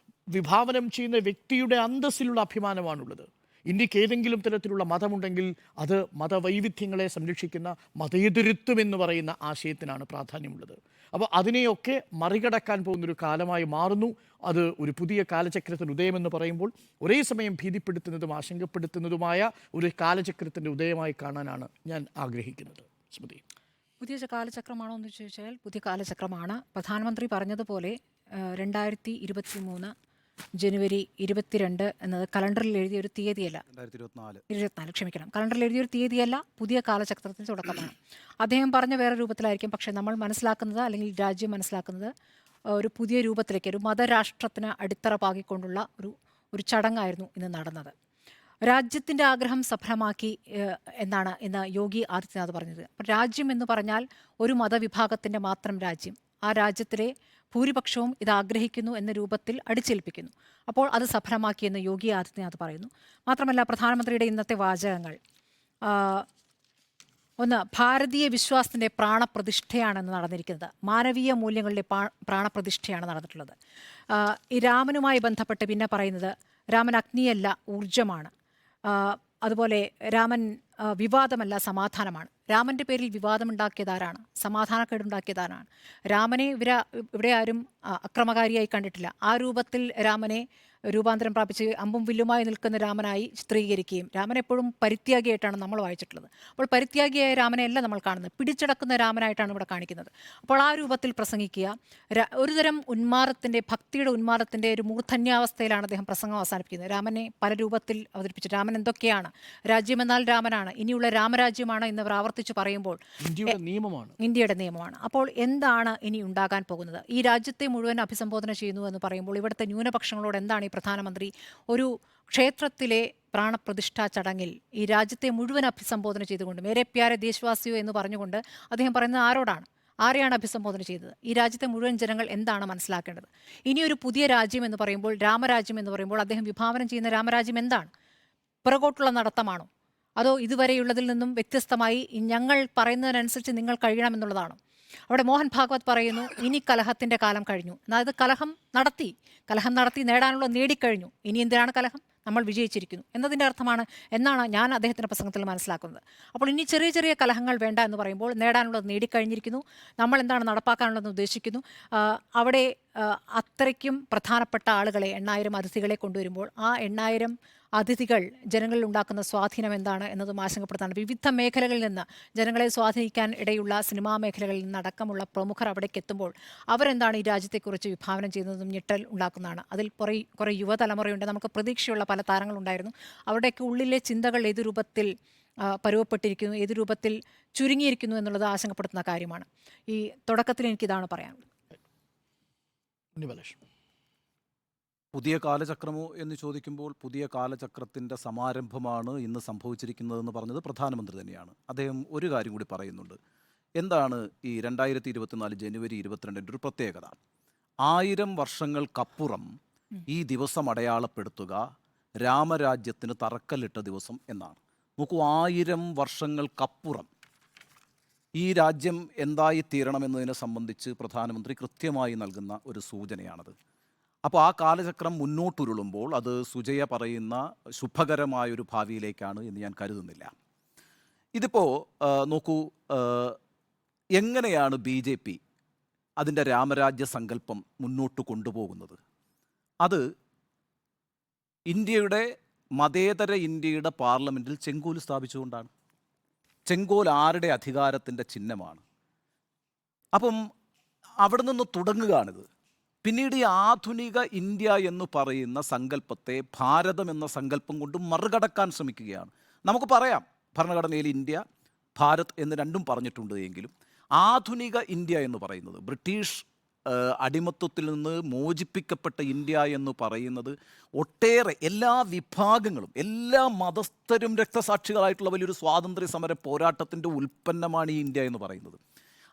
Speaker 2: വിഭാവനം ചെയ്യുന്ന വ്യക്തിയുടെ അന്തസ്സിലുള്ള അഭിമാനമാണുള്ളത്. ഇന്ത്യക്ക് ഏതെങ്കിലും തരത്തിലുള്ള മതമുണ്ടെങ്കിൽ അത് മതവൈവിധ്യങ്ങളെ സംരക്ഷിക്കുന്ന മതേതരത്വം എന്ന് പറയുന്ന ആശയത്തിനാണ് പ്രാധാന്യമുള്ളത്. അപ്പോൾ അതിനെയൊക്കെ മറികടക്കാൻ പോകുന്നൊരു കാലമായി മാറുന്നു. അത് ഒരു പുതിയ കാലചക്രത്തിൻ്റെ ഉദയമെന്ന് പറയുമ്പോൾ ഒരേ സമയം ഭീതിപ്പെടുത്തുന്നതും ആശങ്കപ്പെടുത്തുന്നതുമായ ഒരു കാലചക്രത്തിൻ്റെ ഉദയമായി കാണാനാണ് ഞാൻ ആഗ്രഹിക്കുന്നത്. സ്മൃതി,
Speaker 9: പുതിയ കാലചക്രമാണോ എന്ന് ചോദിച്ചാൽ പുതിയ കാലചക്രമാണ്. പ്രധാനമന്ത്രി പറഞ്ഞതുപോലെ 2023 ജനുവരി 22 എന്നത് കലണ്ടറിൽ എഴുതിയ ഒരു തീയതിയല്ല, 2024 ക്ഷമിക്കണം, കലണ്ടറിൽ എഴുതിയൊരു തീയതിയല്ല, പുതിയ കാലചക്രത്തിന് തുടക്കമാണ്. അദ്ദേഹം പറഞ്ഞ വേറെ രൂപത്തിലായിരിക്കും, പക്ഷേ നമ്മൾ മനസ്സിലാക്കുന്നത് അല്ലെങ്കിൽ രാജ്യം മനസ്സിലാക്കുന്നത് ഒരു പുതിയ രൂപത്തിലേക്ക്, ഒരു മതരാഷ്ട്രത്തിന് അടിത്തറ പാകിക്കൊണ്ടുള്ള ഒരു ചടങ്ങായിരുന്നു ഇന്ന് നടന്നത്. രാജ്യത്തിൻ്റെ ആഗ്രഹം സഫലമാക്കി എന്നാണ് ഇന്ന് യോഗി ആദിത്യനാഥ് പറഞ്ഞത്. രാജ്യം എന്ന് പറഞ്ഞാൽ ഒരു മതവിഭാഗത്തിൻ്റെ മാത്രം രാജ്യം, ആ രാജ്യത്തിലെ ഭൂരിപക്ഷവും ഇത് ആഗ്രഹിക്കുന്നു എന്ന രൂപത്തിൽ അടിച്ചേൽപ്പിക്കുന്നു. അപ്പോൾ അത് സഫലമാക്കിയെന്ന് യോഗി ആദിത്യനാഥ് പറയുന്നു. മാത്രമല്ല പ്രധാനമന്ത്രിയുടെ ഇന്നത്തെ വാചകങ്ങൾ, ഒന്ന്, ഭാരതീയ വിശ്വാസത്തിൻ്റെ പ്രാണപ്രതിഷ്ഠയാണെന്ന് നടന്നിരിക്കുന്നത്, മാനവീയ മൂല്യങ്ങളുടെ പ്രാണപ്രതിഷ്ഠയാണ് നടന്നിട്ടുള്ളത്. ഈ രാമനുമായി ബന്ധപ്പെട്ട് പിന്നെ പറയുന്നത് രാമൻ അഗ്നിയല്ല ഊർജമാണ്, അതുപോലെ രാമൻ വിവാദമല്ല സമാധാനമാണ്. രാമൻ്റെ പേരിൽ വിവാദമുണ്ടാക്കിയതാരാണ്? സമാധാനക്കേടുണ്ടാക്കിയതാരാണ്? രാമനെ ഇവിടെ ആരും അക്രമകാരിയായി കണ്ടിട്ടില്ല. ആ രൂപത്തിൽ രാമനെ രൂപാന്തരം പ്രാപിച്ച് അമ്പും വില്ലുമായി നിൽക്കുന്ന രാമനായി ചിത്രീകരിക്കുകയും രാമൻ എപ്പോഴും പരിത്യാഗിയായിട്ടാണ് നമ്മൾ വായിച്ചിട്ടുള്ളത്. അപ്പോൾ പരിത്യാഗിയായ രാമനെയല്ല നമ്മൾ കാണുന്നത്, പിടിച്ചടക്കുന്ന രാമനായിട്ടാണ് ഇവിടെ കാണിക്കുന്നത്. അപ്പോൾ ആ രൂപത്തിൽ പ്രസംഗിക്കുക, ഒരുതരം ഉന്മാദത്തിൻ്റെ, ഭക്തിയുടെ ഉന്മാദത്തിൻ്റെ ഒരു മൂർധന്യാവസ്ഥയിലാണ് അദ്ദേഹം പ്രസംഗം അവസാനിപ്പിക്കുന്നത്. രാമനെ പല രൂപത്തിൽ അവതരിപ്പിച്ചു. രാമൻ എന്തൊക്കെയാണ്? രാജ്യമെന്നാൽ രാമനാണ്, ഇനിയുള്ള രാമരാജ്യമാണ് എന്നവർ ആവർത്തിച്ച് പറയുമ്പോൾ ഇന്ത്യയുടെ നിയമമാണ്. അപ്പോൾ എന്താണ് ഇനി ഉണ്ടാകാൻ പോകുന്നത്? ഈ രാജ്യത്തെ മുഴുവൻ അഭിസംബോധന ചെയ്യുന്നു എന്ന് പറയുമ്പോൾ ഇവിടുത്തെ ന്യൂനപക്ഷങ്ങളോട് എന്താണ് ഈ പ്രധാനമന്ത്രി ഒരു ക്ഷേത്രത്തിലെ പ്രാണപ്രതിഷ്ഠാ ചടങ്ങിൽ ഈ രാജ്യത്തെ മുഴുവൻ അഭിസംബോധന ചെയ്തുകൊണ്ട് മേരെ പ്യാരെ ദേശവാസിയോ എന്ന് പറഞ്ഞുകൊണ്ട് അദ്ദേഹം പറയുന്നത് ആരെയാണ് അഭിസംബോധന ചെയ്തത്? ഈ രാജ്യത്തെ മുഴുവൻ ജനങ്ങൾ എന്താണ് മനസ്സിലാക്കേണ്ടത്? ഇനിയൊരു പുതിയ രാജ്യം എന്ന് പറയുമ്പോൾ, രാമരാജ്യം എന്ന് പറയുമ്പോൾ അദ്ദേഹം വിഭാവനം ചെയ്യുന്ന രാമരാജ്യം എന്താണ്? പുറകോട്ടുള്ള നടത്തമാണോ? അതോ ഇതുവരെയുള്ളതിൽ നിന്നും വ്യത്യസ്തമായി ഞങ്ങൾ പറയുന്നതിനനുസരിച്ച് നിങ്ങൾ കഴിയണമെന്നുള്ളതാണോ? അവിടെ മോഹൻ ഭാഗവത് പറയുന്നു ഇനി കലഹത്തിൻ്റെ കാലം കഴിഞ്ഞു. അതായത് കലഹം നടത്തി നേടാനുള്ള നേടിക്കഴിഞ്ഞു, ഇനി എന്തിനാണ് കലഹം? നമ്മൾ വിജയിച്ചിരിക്കുന്നു എന്നതിൻ്റെ അർത്ഥമാണ് എന്നാണ് ഞാൻ അദ്ദേഹത്തിൻ്റെ പ്രസംഗത്തിൽ മനസ്സിലാക്കുന്നത്. അപ്പോൾ ഇനി ചെറിയ ചെറിയ കലഹങ്ങൾ വേണ്ട എന്ന് പറയുമ്പോൾ നേടാനുള്ളത് നേടിക്കഴിഞ്ഞിരിക്കുന്നു, നമ്മൾ എന്താണ് നടപ്പാക്കാനുള്ളതെന്ന് ഉദ്ദേശിക്കുന്നു. അവിടെ അത്രയ്ക്കും പ്രധാനപ്പെട്ട ആളുകളെ 8000 അതിഥികളെ കൊണ്ടുവരുമ്പോൾ ആ 8000 അതിഥികൾ ജനങ്ങളിൽ ഉണ്ടാക്കുന്ന സ്വാധീനം എന്താണ് എന്നതും ആശങ്കപ്പെടുത്താണ്. വിവിധ മേഖലകളിൽ നിന്ന് ജനങ്ങളെ സ്വാധീനിക്കാൻ ഇടയുള്ള സിനിമാ മേഖലകളിൽ നിന്നടക്കമുള്ള പ്രമുഖർ അവിടേക്ക് എത്തുമ്പോൾ അവരെന്താണ് ഈ രാജ്യത്തെക്കുറിച്ച് വിഭാവനം ചെയ്യുന്നതും ഞെട്ടൽ ഉണ്ടാക്കുന്നതാണ്. അതിൽ കുറേ യുവതലമുറയുണ്ട്, നമുക്ക് പ്രതീക്ഷയുള്ള പല താരങ്ങളുണ്ടായിരുന്നു. അവരുടെയൊക്കെ ഉള്ളിലെ ചിന്തകൾ ഏത് രൂപത്തിൽ പരുവപ്പെട്ടിരിക്കുന്നു, ഏത് രൂപത്തിൽ ചുരുങ്ങിയിരിക്കുന്നു എന്നുള്ളത് ആശങ്കപ്പെടുത്തുന്ന കാര്യമാണ്. ഈ തുടക്കത്തിൽ എനിക്കിതാണ് പറയാനുള്ളത്.
Speaker 10: പുതിയ കാലചക്രമോ എന്ന് ചോദിക്കുമ്പോൾ പുതിയ കാലചക്രത്തിൻ്റെ സമാരംഭമാണ് ഇന്ന് സംഭവിച്ചിരിക്കുന്നതെന്ന് പറഞ്ഞത് പ്രധാനമന്ത്രി തന്നെയാണ്. അദ്ദേഹം ഒരു കാര്യം കൂടി പറയുന്നുണ്ട്. എന്താണ് ഈ 2024 ജനുവരി 22 ഒരു പ്രത്യേകത? 1000 വർഷങ്ങൾക്കപ്പുറം ഈ ദിവസം അടയാളപ്പെടുത്തുക രാമരാജ്യത്തിന് തറക്കല്ലിട്ട ദിവസം എന്നാണ്. നോക്കൂ, 1000 വർഷങ്ങൾക്കപ്പുറം ഈ രാജ്യം എന്തായി തീരണമെന്നതിനെ സംബന്ധിച്ച് പ്രധാനമന്ത്രി കൃത്യമായി നൽകുന്ന ഒരു സൂചനയാണത്. അപ്പോൾ ആ കാലചക്രം മുന്നോട്ടുരുളുമ്പോൾ അത് സുജയ പറയുന്ന ശുഭകരമായൊരു ഭാവിയിലേക്കാണ് എന്ന് ഞാൻ കരുതുന്നില്ല. ഇതിപ്പോൾ നോക്കൂ, എങ്ങനെയാണ് BJP അതിൻ്റെ രാമരാജ്യ സങ്കല്പം മുന്നോട്ട് കൊണ്ടുപോകുന്നത്? അത് ഇന്ത്യയുടെ മതേതര ഇന്ത്യയുടെ പാർലമെൻറ്റിൽ ചെങ്കോൽ സ്ഥാപിച്ചുകൊണ്ടാണ്. ചെങ്കോൽ ആരുടെ അധികാരത്തിൻ്റെ ചിഹ്നമാണ്. അപ്പം അവിടെ നിന്ന് തുടങ്ങുകയാണിത്. പിന്നീട് ഈ ആധുനിക ഇന്ത്യ എന്ന് പറയുന്ന സങ്കല്പത്തെ ഭാരതം എന്ന സങ്കല്പം കൊണ്ട് മറികടക്കാൻ ശ്രമിക്കുകയാണ്. നമുക്ക് പറയാം ഭരണഘടനയിൽ ഇന്ത്യ ഭാരത് എന്ന് രണ്ടും പറഞ്ഞിട്ടുണ്ട് എങ്കിലും ആധുനിക ഇന്ത്യ എന്ന് പറയുന്നത്, ബ്രിട്ടീഷ് അടിമത്വത്തിൽ നിന്ന് മോചിപ്പിക്കപ്പെട്ട ഇന്ത്യ എന്ന് പറയുന്നത് ഒട്ടേറെ എല്ലാ വിഭാഗങ്ങളും എല്ലാ മതസ്ഥരും രക്തസാക്ഷികളായിട്ടുള്ള വലിയൊരു സ്വാതന്ത്ര്യ സമര പോരാട്ടത്തിൻ്റെ ഉൽപ്പന്നമാണ് ഈ ഇന്ത്യ എന്ന് പറയുന്നത്.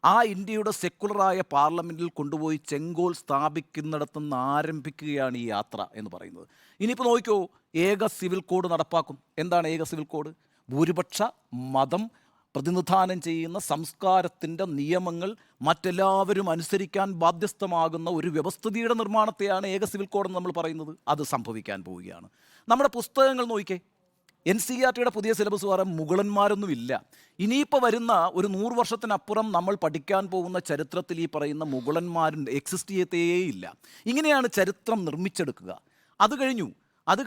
Speaker 10: ആ ഇന്ത്യയുടെ സെക്കുലറായ പാർലമെൻറ്റിൽ കൊണ്ടുപോയി ചെങ്കോൽ സ്ഥാപിക്കുന്നിടത്തു നിന്ന് ആരംഭിക്കുകയാണ് ഈ യാത്ര എന്ന് പറയുന്നത്. ഇനിയിപ്പോൾ നോക്കിക്കോ, ഏക സിവിൽ കോഡ് നടപ്പാക്കും. എന്താണ് ഏക സിവിൽ കോഡ്? ഭൂരിപക്ഷ മതം പ്രതിനിധാനം ചെയ്യുന്ന സംസ്കാരത്തിൻ്റെ നിയമങ്ങൾ മറ്റെല്ലാവരും അനുസരിക്കാൻ ബാധ്യസ്ഥമാകുന്ന ഒരു വ്യവസ്ഥിതിയുടെ നിർമ്മാണത്തെയാണ് ഏക സിവിൽ കോഡ് എന്ന് നമ്മൾ പറയുന്നത്. അത് സംഭവിക്കാൻ പോവുകയാണ്. നമ്മുടെ പുസ്തകങ്ങൾ നോക്കിക്കേ, NCERTയുടെ പുതിയ സിലബസ് പറയാൻ മുഗളന്മാരൊന്നുമില്ല. ഇനിയിപ്പോൾ വരുന്ന ഒരു 100 വർഷത്തിനപ്പുറം നമ്മൾ പഠിക്കാൻ പോകുന്ന ചരിത്രത്തിൽ ഈ പറയുന്ന മുഗളന്മാരും എക്സിസ്റ്റ് ചെയ്യത്തേയില്ല. ഇങ്ങനെയാണ് ചരിത്രം നിർമ്മിച്ചെടുക്കുക. അത്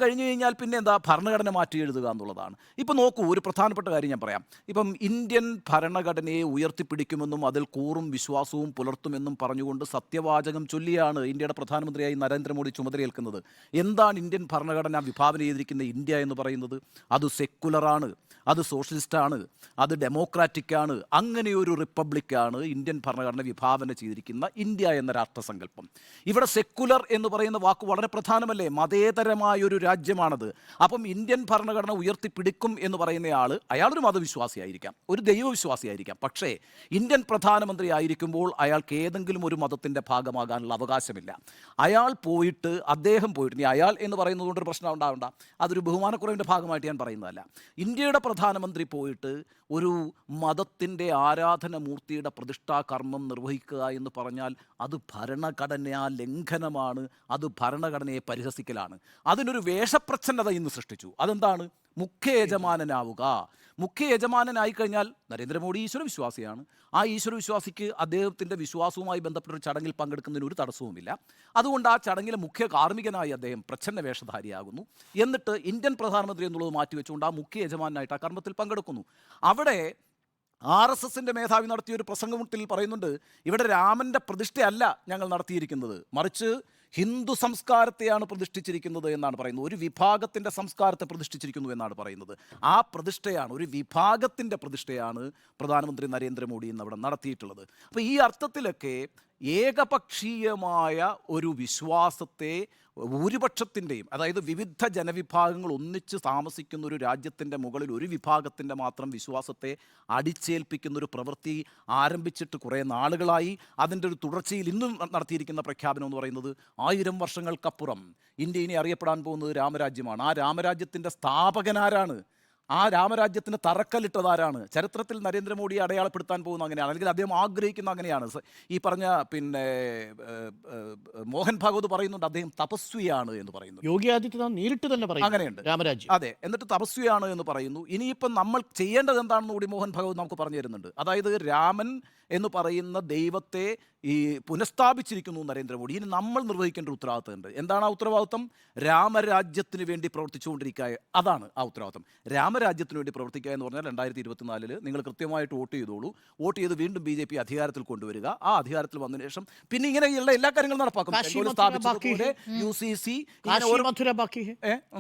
Speaker 10: കഴിഞ്ഞു കഴിഞ്ഞാൽ പിന്നെ എന്താ? ഭരണഘടന മാറ്റി എഴുതുക എന്നുള്ളതാണ്. ഇപ്പം നോക്കൂ, ഒരു പ്രധാനപ്പെട്ട കാര്യം ഞാൻ പറയാം. ഇപ്പം ഇന്ത്യൻ ഭരണഘടനയെ ഉയർത്തിപ്പിടിക്കുമെന്നും അതിൽ കൂറും വിശ്വാസവും പുലർത്തുമെന്നും പറഞ്ഞുകൊണ്ട് സത്യവാചകം ചൊല്ലിയാണ് ഇന്ത്യയുടെ പ്രധാനമന്ത്രിയായി നരേന്ദ്രമോദി ചുമതലയേൽക്കുന്നത്. എന്താണ് ഇന്ത്യൻ ഭരണഘടന വിഭാവന ചെയ്തിരിക്കുന്ന ഇന്ത്യ എന്ന് പറയുന്നത്? അത് സെക്കുലറാണ്, അത് സോഷ്യലിസ്റ്റാണ്, അത് ഡെമോക്രാറ്റിക്കാണ്. അങ്ങനെയൊരു റിപ്പബ്ലിക്കാണ് ഇന്ത്യൻ ഭരണഘടന വിഭാവന ചെയ്തിരിക്കുന്ന ഇന്ത്യ എന്ന രാഷ്ട്രസങ്കല്പം. ഇവിടെ സെക്കുലർ എന്ന് പറയുന്ന വാക്ക് വളരെ പ്രധാനമല്ലേ? മതേതരമായ ഒരു രാജ്യമാണത്. അപ്പം ഇന്ത്യൻ ഭരണഘടന ഉയർത്തിപ്പിടിക്കും എന്ന് പറയുന്നയാൾ, അയാളൊരു മതവിശ്വാസിയായിരിക്കാം, ഒരു ദൈവവിശ്വാസിയായിരിക്കാം. പക്ഷേ ഇന്ത്യൻ പ്രധാനമന്ത്രി ആയിരിക്കുമ്പോൾ അയാൾക്ക് ഏതെങ്കിലും ഒരു മതത്തിൻ്റെ ഭാഗമാകാനുള്ള അവകാശമില്ല. അദ്ദേഹം പോയിട്ട്, ഇനി അയാൾ എന്ന് പറയുന്നത് കൊണ്ടൊരു പ്രശ്നം ഉണ്ടാവണ്ട, അതൊരു ബഹുമാനക്കുറവിൻ്റെ ഭാഗമായിട്ട് ഞാൻ പറയുന്നതല്ല. ഇന്ത്യയുടെ പ്രധാനമന്ത്രി പോയിട്ട് ഒരു മതത്തിൻ്റെ ആരാധനമൂർത്തിയുടെ പ്രതിഷ്ഠാ കർമ്മം നിർവഹിക്കുക എന്ന് പറഞ്ഞാൽ അത് ഭരണഘടനാ ലംഘനമാണ്, അത് ഭരണഘടനയെ പരിഹസിക്കലാണ്. അതിനൊരു വേഷപ്രച്ഛന്നത ഇന്ന് സൃഷ്ടിച്ചു. അതെന്താണ്? മുഖ്യ യജമാനനാവുക. മുഖ്യ യജമാനനായി കഴിഞ്ഞാൽ നരേന്ദ്രമോദി ഈശ്വരവിശ്വാസിയാണ്. ആ ഈശ്വരവിശ്വാസിക്ക് അദ്ദേഹത്തിൻ്റെ വിശ്വാസവുമായി ബന്ധപ്പെട്ടൊരു ചടങ്ങിൽ പങ്കെടുക്കുന്നതിന് ഒരു തടസ്സവുമില്ല. അതുകൊണ്ട് ആ ചടങ്ങിലെ മുഖ്യ കാർമ്മികനായി അദ്ദേഹം പ്രച്ഛന്ന വേഷധാരിയാകുന്നു. എന്നിട്ട് ഇന്ത്യൻ പ്രധാനമന്ത്രി എന്നുള്ളത് മാറ്റിവെച്ചുകൊണ്ട് ആ മുഖ്യ യജമാനായിട്ട് ആ കർമ്മത്തിൽ പങ്കെടുക്കുന്നു. അവിടെ RSSൻ്റെ മേധാവി നടത്തിയൊരു പ്രസംഗത്തിൽ പറയുന്നുണ്ട്, ഇവിടെ രാമൻ്റെ പ്രതിഷ്ഠയല്ല ഞങ്ങൾ നടത്തിയിരിക്കുന്നത്, മറിച്ച് ഹിന്ദു സംസ്കാരത്തെയാണ് പ്രതിഷ്ഠിച്ചിരിക്കുന്നത് എന്നാണ് പറയുന്നത്. ഒരു വിഭാഗത്തിൻ്റെ സംസ്കാരത്തെ പ്രതിഷ്ഠിച്ചിരിക്കുന്നു എന്നാണ് പറയുന്നത്. ആ പ്രതിഷ്ഠയാണ്, ഒരു വിഭാഗത്തിൻ്റെ പ്രതിഷ്ഠയാണ് പ്രധാനമന്ത്രി നരേന്ദ്രമോദി ഇന്ന് അവിടെ നടത്തിയിട്ടുള്ളത്. അപ്പോൾ ഈ അർത്ഥത്തിലൊക്കെ ഏകപക്ഷീയമായ ഒരു വിശ്വാസത്തെ ഭൂരിപക്ഷത്തിൻ്റെയും, അതായത് വിവിധ ജനവിഭാഗങ്ങൾ ഒന്നിച്ച് താമസിക്കുന്ന ഒരു രാജ്യത്തിൻ്റെ മുകളിൽ ഒരു വിഭാഗത്തിൻ്റെ മാത്രം വിശ്വാസത്തെ അടിച്ചേൽപ്പിക്കുന്നൊരു പ്രവൃത്തി ആരംഭിച്ചിട്ട് കുറേ നാളുകളായി. അതിൻ്റെ ഒരു തുടർച്ചയിൽ ഇന്നും നടത്തിയിരിക്കുന്ന പ്രഖ്യാപനം എന്ന് പറയുന്നത് 1000 വർഷങ്ങൾക്കപ്പുറം ഇന്ത്യ ഇനി അറിയപ്പെടാൻ പോകുന്നത് രാമരാജ്യമാണ്. ആ രാമരാജ്യത്തിൻ്റെ സ്ഥാപകനാരാണ്? ആ രാമരാജ്യത്തിന് തറക്കല്ലിട്ടതാരാണ്? ചരിത്രത്തിൽ നരേന്ദ്രമോദിയെ അടയാളപ്പെടുത്താൻ പോകുന്ന അങ്ങനെയാണ്, അല്ലെങ്കിൽ അദ്ദേഹം ആഗ്രഹിക്കുന്ന അങ്ങനെയാണ്. ഈ പറഞ്ഞ മോഹൻ ഭാഗവത് പറയുന്നുണ്ട് അദ്ദേഹം തപസ്വിയാണ് എന്ന് പറയുന്നു.
Speaker 2: യോഗി ആദിത്യനാഥ് നേരിട്ട് തന്നെ പറയും
Speaker 10: അങ്ങനെയുണ്ട്
Speaker 2: രാമരാജ്യം.
Speaker 10: അതെ, എന്നിട്ട് തപസ്വിയാണ് എന്ന് പറയുന്നു. ഇനിയിപ്പം നമ്മൾ ചെയ്യേണ്ടത് എന്താണെന്ന് കൂടി മോഹൻ ഭാഗവത് നമുക്ക് പറഞ്ഞു തരുന്നുണ്ട്. അതായത് രാമൻ എന്ന് പറയുന്ന ദൈവത്തെ ഈ പുനഃസ്ഥാപിച്ചിരിക്കുന്നു നരേന്ദ്രമോദി. ഇനി നമ്മൾ നിർവഹിക്കേണ്ട ഒരു ഉത്തരവാദിത്തമുണ്ട്. എന്താണ് ആ ഉത്തരവാദിത്തം? രാമരാജ്യത്തിന് വേണ്ടി പ്രവർത്തിച്ചുകൊണ്ടിരിക്കുക. അതാണ് ആ ഉത്തരവാദിത്തം. രാമരാജ്യത്തിന് വേണ്ടി പ്രവർത്തിക്കുക എന്ന് പറഞ്ഞാൽ 2024 നിങ്ങൾ കൃത്യമായിട്ട് വോട്ട് ചെയ്തോളൂ. വോട്ട് ചെയ്ത് വീണ്ടും BJP അധികാരത്തിൽ കൊണ്ടുവരിക. ആ അധികാരത്തിൽ വന്നതിന് ശേഷം പിന്നെ ഇങ്ങനെയുള്ള എല്ലാ കാര്യങ്ങളും നടപ്പാക്കും. UCC,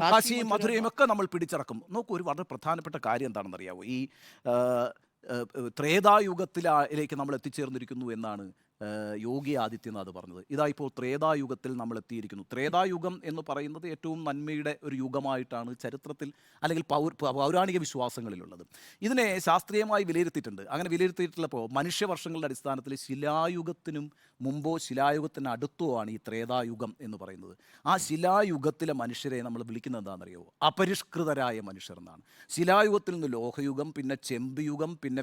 Speaker 10: കാശിയും മധുരയും ഒക്കെ നമ്മൾ പിടിച്ചിറക്കും. നോക്കൂ, ഒരു വളരെ പ്രധാനപ്പെട്ട കാര്യം എന്താണെന്ന് അറിയാവോ? ഈ ത്രേതായുഗത്തിലേക്ക് നമ്മൾ എത്തിച്ചേർന്നിരിക്കുന്നു എന്നാണ് യോഗി ആദിത്യനാഥ് പറഞ്ഞത്. ഇതാ ഇപ്പോൾ ത്രേതായുഗത്തിൽ നമ്മൾ എത്തിയിരിക്കുന്നു. ത്രേതായുഗം എന്ന് പറയുന്നത് ഏറ്റവും നന്മയുടെ ഒരു യുഗമായിട്ടാണ് ചരിത്രത്തിൽ അല്ലെങ്കിൽ പൗരാണിക വിശ്വാസങ്ങളിലുള്ളത്. ഇതിനെ ശാസ്ത്രീയമായി വിലയിരുത്തിയിട്ടുണ്ട്. അങ്ങനെ വിലയിരുത്തിയിട്ടുള്ളപ്പോൾ മനുഷ്യവർഷങ്ങളുടെ അടിസ്ഥാനത്തിൽ ശിലായുഗത്തിനും മുമ്പോ ശിലായുഗത്തിന് അടുത്തോ ആണ് ഈ ത്രേതായുഗം എന്ന് പറയുന്നത്. ആ ശിലായുഗത്തിലെ മനുഷ്യരെ നമ്മൾ വിളിക്കുന്നത് എന്താണെന്നറിയോ? അപരിഷ്കൃതരായ മനുഷ്യർ എന്നാണ്. ശിലായുഗത്തിൽ നിന്ന് ലോഹയുഗം, പിന്നെ ചെമ്പ് യുഗം, പിന്നെ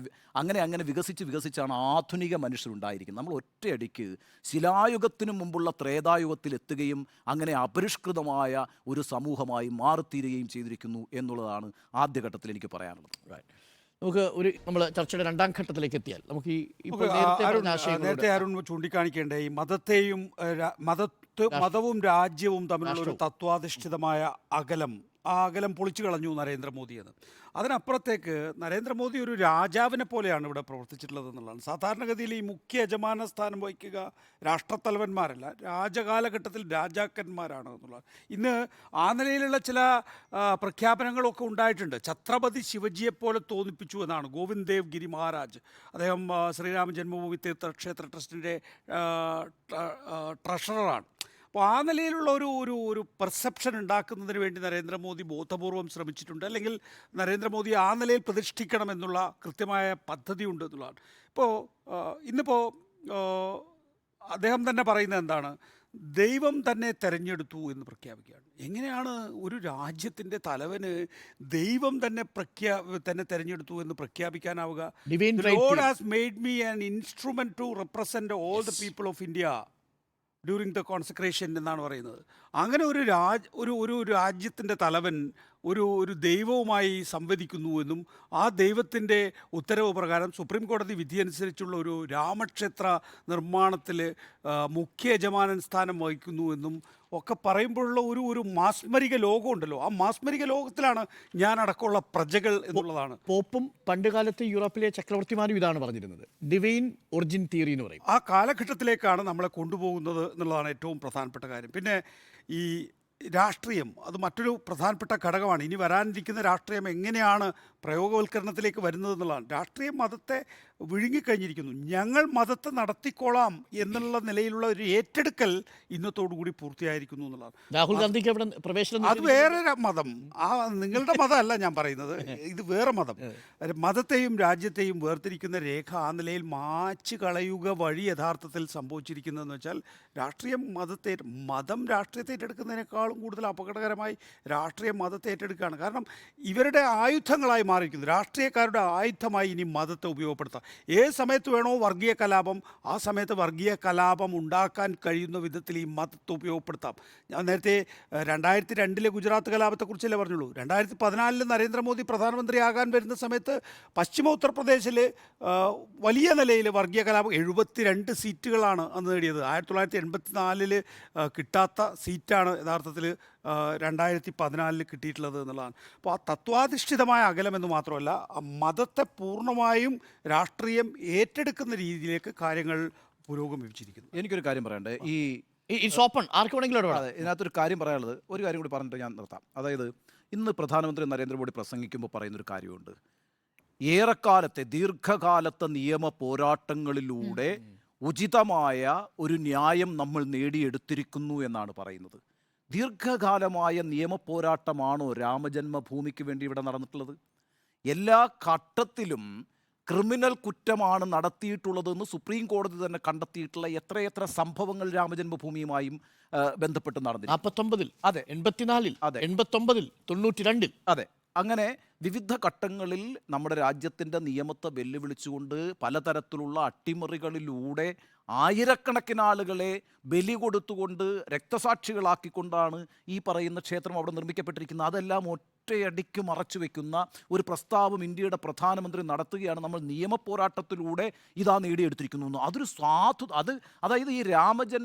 Speaker 10: അങ്ങനെ വികസിച്ചാണ് ആധുനിക മനുഷ്യരുണ്ടായിരിക്കുന്നത്. നമ്മൾ ഒറ്റയടിക്ക് ശിലായുഗത്തിനു മുമ്പുള്ള ത്രേതായുഗത്തിൽ എത്തുകയും അങ്ങനെ അപരിഷ്കൃതമായ ഒരു സമൂഹമായി മാറിത്തീരുകയും ചെയ്തിരിക്കുന്നു എന്നുള്ളതാണ് ആദ്യഘട്ടത്തിൽ എനിക്ക് പറയാനുള്ളത്.
Speaker 2: നമുക്ക് നമ്മൾ ചർച്ചയുടെ രണ്ടാം ഘട്ടത്തിലേക്ക് എത്തിയാൽ നമുക്ക് ഈ ഇപ്പോൾ
Speaker 1: നമുക്ക്
Speaker 2: നേരത്തെ
Speaker 1: അരുൺ,
Speaker 2: പറഞ്ഞ ആശയങ്ങളോട്
Speaker 1: നേരത്തെ അരുൺ ചൂണ്ടിക്കാണിക്കേണ്ട ഈ മതത്തെയും മതവും രാജ്യവും തമ്മിലുള്ള ഒരു തത്വാധിഷ്ഠിതമായ അകലം, ആ അകലം പൊളിച്ചു കളഞ്ഞു നരേന്ദ്രമോദി എന്ന്. അതിനപ്പുറത്തേക്ക് നരേന്ദ്രമോദി ഒരു രാജാവിനെ പോലെയാണ് ഇവിടെ പ്രവർത്തിച്ചിട്ടുള്ളത് എന്നുള്ളതാണ്. സാധാരണഗതിയിൽ ഈ മുഖ്യ യജമാന സ്ഥാനം വഹിക്കുക രാഷ്ട്രത്തലവന്മാരല്ല, രാജകാലഘട്ടത്തിൽ രാജാക്കന്മാരാണ് എന്നുള്ളത്. ഇന്ന് ആ നിലയിലുള്ള ചില പ്രഖ്യാപനങ്ങളൊക്കെ ഉണ്ടായിട്ടുണ്ട്. ഛത്രപതി ശിവജിയെപ്പോലെ തോന്നിപ്പിച്ചു എന്നാണ് ഗോവിന്ദ് ദേവ് ഗിരി മഹാരാജ്. അദ്ദേഹം ശ്രീരാമ ജന്മഭൂമി തീർത്ഥക്ഷേത്ര ട്രസ്റ്റിൻ്റെ ട്രഷററാണ്. അപ്പോൾ ആ നിലയിലുള്ള ഒരു പെർസെപ്ഷൻ ഉണ്ടാക്കുന്നതിന് വേണ്ടി നരേന്ദ്രമോദി ബോധപൂർവം ശ്രമിച്ചിട്ടുണ്ട്, അല്ലെങ്കിൽ നരേന്ദ്രമോദി ആ നിലയിൽ പ്രതിഷ്ഠിക്കണമെന്നുള്ള കൃത്യമായ പദ്ധതിയുണ്ട് എന്നുള്ളതാണ്. ഇന്നിപ്പോൾ അദ്ദേഹം തന്നെ പറയുന്നത് എന്താണ്? ദൈവം തന്നെ തെരഞ്ഞെടുത്തു എന്ന് പ്രഖ്യാപിക്കുകയാണ്. എങ്ങനെയാണ് ഒരു രാജ്യത്തിൻ്റെ തലവന് ദൈവം തന്നെ തെരഞ്ഞെടുത്തു എന്ന് പ്രഖ്യാപിക്കാനാവുക? The Lord has made me an instrument to represent all the people of India during the consecration എന്നാണ് പറയുന്നത്. അങ്ങനെ ഒരു രാജ്യത്തിൻ്റെ തലവൻ ഒരു ദൈവവുമായി സംവദിക്കുന്നു എന്നും ആ ദൈവത്തിൻ്റെ ഉത്തരവ് പ്രകാരം സുപ്രീം കോടതി വിധിയനുസരിച്ചുള്ള ഒരു രാമക്ഷേത്ര നിർമ്മാണത്തിൽ മുഖ്യ യജമാനൻ സ്ഥാനം വഹിക്കുന്നു എന്നും ഒക്കെ പറയുമ്പോഴുള്ള ഒരു മാസ്മരിക ലോകമുണ്ടല്ലോ, ആ മാസ്മരിക ലോകത്തിലാണ് ഞാനടക്കമുള്ള പ്രജകൾ എന്നുള്ളതാണ്.
Speaker 2: പോപ്പും പണ്ടുകാലത്ത് യൂറോപ്പിലെ ചക്രവർത്തിമാരും ഇതാണ് പറഞ്ഞിരുന്നത്, ഡിവൈൻ ഒറിജിൻ തിയറി എന്ന് പറയും.
Speaker 1: ആ കാലഘട്ടത്തിലേക്കാണ് നമ്മളെ കൊണ്ടുപോകുന്നത് എന്നുള്ളതാണ് ഏറ്റവും പ്രധാനപ്പെട്ട കാര്യം. പിന്നെ ഈ രാഷ്ട്രീയം അത് മറ്റൊരു പ്രധാനപ്പെട്ട ഘടകമാണ്. ഇനി വരാനിരിക്കുന്ന രാഷ്ട്രീയം എങ്ങനെയാണ് പ്രയോഗവൽക്കരണത്തിലേക്ക് വരുന്നത് എന്നുള്ളതാണ്. രാഷ്ട്രീയം മതത്തെ വിഴുങ്ങിക്കഴിഞ്ഞിരിക്കുന്നു. ഞങ്ങൾ മതത്തെ നടത്തിക്കോളാം എന്നുള്ള നിലയിലുള്ള ഒരു ഏറ്റെടുക്കൽ ഇന്നത്തോടുകൂടി പൂർത്തിയായിരിക്കുന്നു എന്നുള്ളതാണ്.
Speaker 2: രാഹുൽ ഗാന്ധിക്ക് അവിടെ പ്രവേശനം,
Speaker 1: അത് വേറെ മതം, ആ നിങ്ങളുടെ മതമല്ല ഞാൻ പറയുന്നത്, ഇത് വേറെ മതം. മതത്തെയും രാജ്യത്തെയും വേർതിരിക്കുന്ന രേഖ ആ നിലയിൽ മാച്ച് കളയുക വഴി യഥാർത്ഥത്തിൽ സംഭവിച്ചിരിക്കുന്നതെന്ന് വെച്ചാൽ മതം രാഷ്ട്രീയത്തെ ഏറ്റെടുക്കുന്നതിനേക്കാളും കൂടുതൽ അപകടകരമായി രാഷ്ട്രീയം മതത്തെ ഏറ്റെടുക്കുകയാണ്. കാരണം ഇവരുടെ ആയുധങ്ങളായി മാറിയിരിക്കുന്നു. രാഷ്ട്രീയക്കാരുടെ ആയുധമായി ഇനി മതത്തെ ഉപയോഗപ്പെടുത്താം. ഏത് സമയത്ത് വേണോ വർഗീയ കലാപം, ആ സമയത്ത് വർഗീയ കലാപം ഉണ്ടാക്കാൻ കഴിയുന്ന വിധത്തിൽ ഈ മതത്തെ ഉപയോഗപ്പെടുത്താം. ഞാൻ നേരത്തെ 2002 ഗുജറാത്ത് കലാപത്തെക്കുറിച്ചല്ലേ പറഞ്ഞുള്ളൂ. 2014 നരേന്ദ്രമോദി പ്രധാനമന്ത്രിയാകാൻ വരുന്ന സമയത്ത് പശ്ചിമ ഉത്തർപ്രദേശിൽ വലിയ നിലയിൽ വർഗീയ കലാപം 72 സീറ്റുകളാണ് അന്ന് നേടിയത്. 1984 കിട്ടാത്ത സീറ്റാണ് യഥാർത്ഥത്തിൽ 2014 കിട്ടിയിട്ടുള്ളത് എന്നുള്ളതാണ്. അപ്പോൾ ആ തത്വാധിഷ്ഠിതമായ അകലമെന്ന് മാത്രമല്ല, ആ മതത്തെ പൂർണ്ണമായും രാഷ്ട്രീയം ഏറ്റെടുക്കുന്ന രീതിയിലേക്ക് കാര്യങ്ങൾ പുരോഗമിച്ചിരിക്കുന്നു.
Speaker 10: എനിക്കൊരു കാര്യം പറയണ്ടേ, ഇതിനകത്തൊരു കാര്യം പറയാനുള്ളത്, ഒരു കാര്യം കൂടി പറഞ്ഞിട്ട് ഞാൻ നിർത്താം. അതായത് ഇന്ന് പ്രധാനമന്ത്രി നരേന്ദ്രമോദി പ്രസംഗിക്കുമ്പോൾ പറയുന്നൊരു കാര്യമുണ്ട്. ഏറെക്കാലത്തെ ദീർഘകാലത്തെ നിയമ പോരാട്ടങ്ങളിലൂടെ ഉചിതമായ ഒരു ന്യായം നമ്മൾ നേടിയെടുത്തിരിക്കുന്നു എന്നാണ് പറയുന്നത്. ദീർഘകാലമായ നിയമ പോരാട്ടമാണോ രാമജന്മഭൂമിക്ക് വേണ്ടി ഇവിടെ നടന്നിട്ടുള്ളത്? എല്ലാ ഘട്ടത്തിലും ക്രിമിനൽ കുറ്റമാണ് നടത്തിയിട്ടുള്ളതെന്ന് സുപ്രീം കോടതി തന്നെ കണ്ടെത്തിയിട്ടുള്ള എത്രയെത്ര സംഭവങ്ങൾ രാമജന്മഭൂമിയുമായും ബന്ധപ്പെട്ട് നടന്നിട്ടുണ്ട്.
Speaker 2: 49-ൽ,
Speaker 10: അതെ,
Speaker 2: 84-ൽ,
Speaker 10: അതെ,
Speaker 2: 89-ൽ, 92-ൽ,
Speaker 10: അതെ. അങ്ങനെ വിവിധ ഘട്ടങ്ങളിൽ നമ്മുടെ രാജ്യത്തിൻ്റെ നിയമത്തെ വെല്ലുവിളിച്ചുകൊണ്ട് പലതരത്തിലുള്ള അട്ടിമറികളിലൂടെ ആയിരക്കണക്കിന് ആളുകളെ ബലി കൊടുത്തുകൊണ്ട് രക്തസാക്ഷികളാക്കിക്കൊണ്ടാണ് ഈ പറയുന്ന ക്ഷേത്രം അവിടെ നിർമ്മിക്കപ്പെട്ടിരിക്കുന്നത്. അതെല്ലാം ഒറ്റയടിക്ക് മറച്ചു വെക്കുന്ന ഒരു പ്രസ്താവം ഇന്ത്യയുടെ പ്രധാനമന്ത്രി നടത്തുകയാണ്. നമ്മൾ നിയമപോരാട്ടത്തിലൂടെ ഇതാ നേടിയെടുത്തിരിക്കുന്നു. അതൊരു അതായത് ഈ